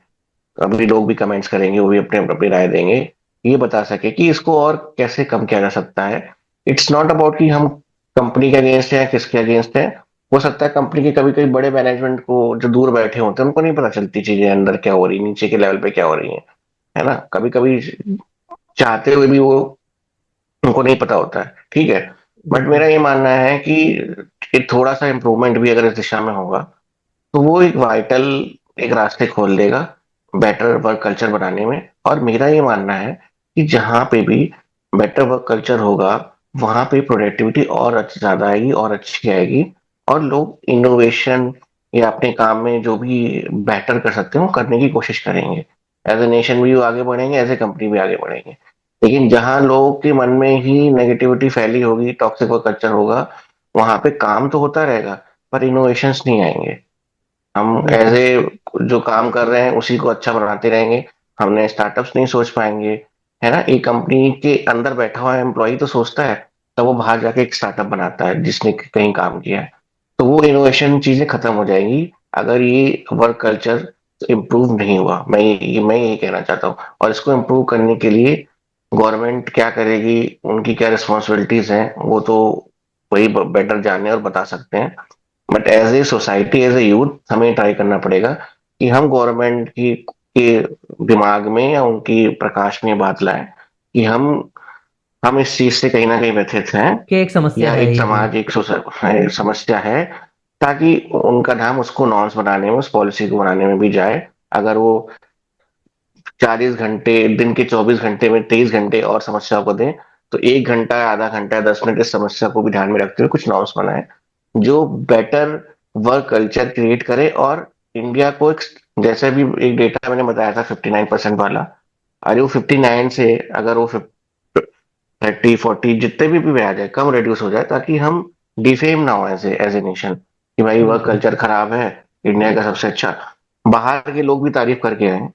[SPEAKER 1] अभी लोग भी कमेंट्स करेंगे, वो भी अपने अपनी राय देंगे, ये बता सके कि इसको और कैसे कम किया जा सकता है। इट्स नॉट अबाउट कि हम कंपनी के अगेंस्ट है या किसके अगेंस्ट है। हो सकता है कंपनी के कभी कभी बड़े मैनेजमेंट को, जो दूर बैठे होते हैं, उनको नहीं पता चलती चीजें अंदर क्या हो रही, नीचे के लेवल पे क्या हो रही है ना, कभी कभी चाहते हुए भी वो उनको नहीं पता होता है, ठीक है। बट
[SPEAKER 3] बिल्कुल।
[SPEAKER 1] मेरा ये मानना है कि एक थोड़ा सा इम्प्रूवमेंट भी अगर इस दिशा में होगा तो वो एक वाइटल, एक रास्ते खोल देगा बेटर वर्क कल्चर बनाने में। और मेरा ये मानना है कि जहां पे भी बेटर वर्क कल्चर होगा वहां पे प्रोडक्टिविटी और ज्यादा आएगी और अच्छी आएगी, और लोग इनोवेशन या अपने काम में जो भी बेटर कर सकते हैं वो करने की कोशिश करेंगे। एज ए नेशन भी वो आगे बढ़ेंगे, एज ए कंपनी भी आगे बढ़ेंगे। लेकिन जहां लोगों के मन में ही नेगेटिविटी फैली होगी, टॉक्सिक वर्क कल्चर होगा, वहां पे काम तो होता रहेगा पर इनोवेशंस नहीं आएंगे। हम एज
[SPEAKER 3] बिल्कुल।
[SPEAKER 1] ए जो काम कर रहे हैं उसी को अच्छा बनाते रहेंगे, हम नए स्टार्टअप्स नहीं सोच पाएंगे, है ना। एक कंपनी के अंदर बैठा हुआ एम्प्लॉय तो सोचता है, तब वो बाहर जाके एक स्टार्टअप बनाता है जिसने कहीं काम किया है। तो वो इनोवेशन चीजें खत्म हो जाएंगी अगर ये वर्क कल्चर इम्प्रूव नहीं हुआ। मैं यही कहना चाहता हूँ। और इसको इम्प्रूव करने के लिए गवर्नमेंट क्या करेगी, उनकी क्या रिस्पॉन्सिबिलिटीज हैं, वो तो वही बेटर जाने और बता सकते हैं। But as a society, as a youth, हमें ट्राई करना पड़ेगा कि हम गवर्नमेंट की के दिमाग में या उनकी प्रकाश में ये बात लाएं कि हम इस चीज से कहीं ना कहीं व्यथित हैं,
[SPEAKER 3] कि एक समस्या
[SPEAKER 1] या
[SPEAKER 3] है
[SPEAKER 1] एक
[SPEAKER 3] ये भी।
[SPEAKER 1] समाज, एक समस्या है, ताकि उनका नाम उसको नॉर्म्स बनाने में, उस पॉलिसी को बनाने में भी जाए। अगर वो 40 घंटे, दिन के 24 घंटे में 23 घंटे और समस्या को दें, तो 1 घंटा, आधा घंटा, 10 मिनट इस समस्या को भी ध्यान में रखते हुए कुछ नॉर्म्स बनाए, जो बेटर वर्क कल्चर क्रिएट करे और इंडिया को एक, जैसे भी एक डेटा मैंने बताया था 59% वाला, अरे वो 59 से अगर वो 30-40 जितने भी आ जाए, कम रिड्यूस हो जाए, ताकि हम डिफेम ना हो एज ए नेशन कि भाई वर्क
[SPEAKER 3] बिल्कुल।
[SPEAKER 1] कल्चर खराब है, इंडिया का सबसे अच्छा, बाहर के लोग भी तारीफ करके आए,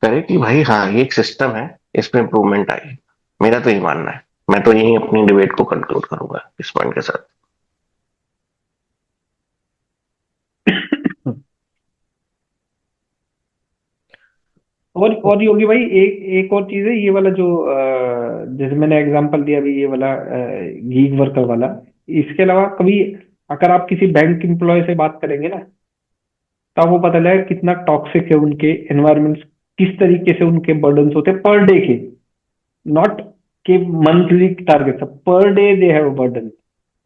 [SPEAKER 1] करे कि भाई हाँ ये एक सिस्टम है, इसमें इम्प्रूवमेंट आई। मेरा तो यही मानना है। मैं तो यही अपनी डिबेट को कंक्लूड करूंगा इस पॉइंट के साथ।
[SPEAKER 2] और योगी भाई, एक एक और चीज है, ये वाला जो जैसे मैंने एग्जांपल दिया अभी, ये वाला गीग वर्कर वाला, इसके अलावा कभी अगर आप किसी बैंक एम्प्लॉय से बात करेंगे ना, तब वो पता लगेगा कितना टॉक्सिक है उनके एनवायरमेंट्स, किस तरीके से उनके बर्डन्स होते हैं पर डे के, नॉट के monthly target, per day they have burden.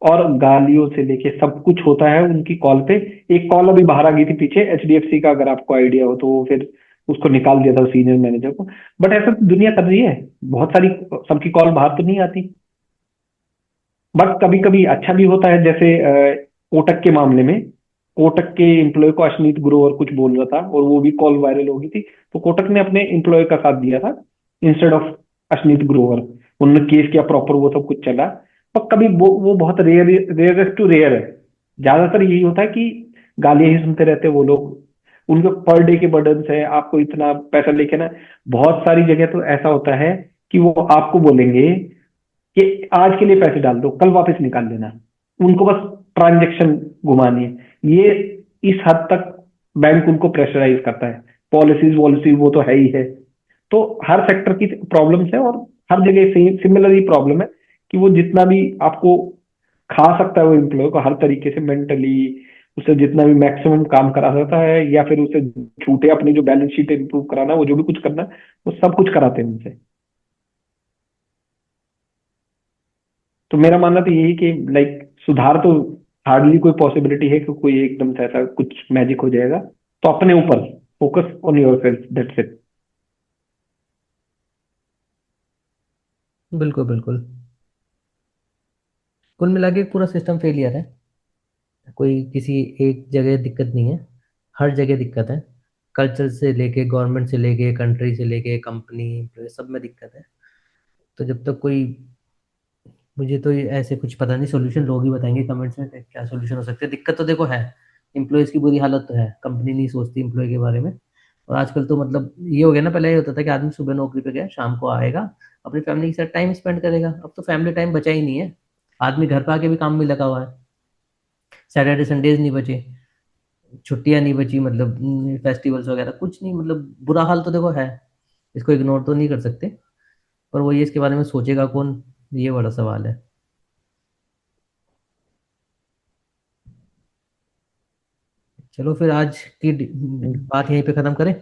[SPEAKER 2] और गालियों से लेके सब कुछ होता है उनकी कॉल पे। एक कॉल अभी बाहर आ गई थी पीछे एचडीएफसी का, अगर आपको आइडिया हो तो, वो फिर उसको निकाल दिया था सीनियर मैनेजर को। बट ऐसा तो दुनिया कर रही है बहुत सारी, सबकी कॉल बाहर तो नहीं आती। बट कभी कभी अच्छा भी होता है, जैसे कोटक के मामले में, कोटक के एम्प्लॉय को अश्नीत ग्रोवर कुछ बोल रहा था और वो भी कॉल वायरल हो गई थी, तो कोटक ने अपने एम्प्लॉय का साथ दिया था इंस्टेड ऑफ अश्नीत ग्रोवर। उन्होंने केस किया प्रॉपर, वो सब कुछ चला। पर कभी वो बहुत रेयर, रेयरेस्ट टू रेयर है। ज्यादातर यही होता है कि गालियां ही सुनते रहते हैं वो लोग, उनके पर डे के बर्डन है, आपको इतना पैसा लेके ना। बहुत सारी जगह तो ऐसा होता है कि वो आपको बोलेंगे कि आज के लिए पैसे डाल दो, कल वापस निकाल लेना। उनको बस ट्रांजेक्शन घुमानी है। ये इस हद तक बैंक उनको प्रेशराइज करता है। पॉलिसीज वॉलिसी वो तो है ही है। तो हर सेक्टर की प्रॉब्लम्स है, और हर जगह से सिमिलर ही प्रॉब्लम है कि वो जितना भी आपको खा सकता है वो एम्प्लॉय को हर तरीके से मेंटली, उसे जितना भी मैक्सिमम काम करा सकता है, या फिर उसे छूटे अपनी जो बैलेंस शीट इंप्रूव कराना, वो जो भी कुछ करना है, वो सब कुछ कराते हैं उनसे। तो मेरा मानना तो यही कि लाइक सुधार तो हार्डली कोई पॉसिबिलिटी है कि कोई एकदम से ऐसा कुछ मैजिक हो जाएगा। तो अपने ऊपर focus on your self, that's it.
[SPEAKER 3] बिल्कुल बिल्कुल। कुल मिला के पूरा सिस्टम फेलियर है। कोई किसी एक जगह दिक्कत नहीं है, हर जगह दिक्कत है। कल्चर से लेके, गवर्नमेंट से लेके, कंट्री से लेके, कंपनी, सब में दिक्कत है। तो जब तक कोई, मुझे तो ये ऐसे कुछ पता नहीं, सोल्यूशन लोग ही बताएंगे कमेंट्स में कि क्या सोल्यूशन हो सकते हैं। दिक्कत तो देखो है, एम्प्लॉयज़ की बुरी हालत तो है, कंपनी नहीं सोचती एम्प्लॉय के बारे में। और आजकल तो मतलब ये हो गया ना, पहले ये होता था कि आदमी सुबह नौकरी पे गया, शाम को आएगा, अपनी फैमिली के साथ टाइम स्पेंड करेगा। अब तो फैमिली टाइम बचा ही नहीं है। आदमी घर पे आके भी काम में लगा हुआ है। सैटरडे संडेज नहीं बचे, छुट्टियां नहीं बची, मतलब फेस्टिवल्स वगैरह कुछ नहीं। मतलब बुरा हाल तो देखो है, इसको इग्नोर तो नहीं कर सकते। पर वो ये इसके बारे में सोचेगा कौन, ये बड़ा सवाल है। चलो फिर आज की बात यहीं पे ख़त्म करें।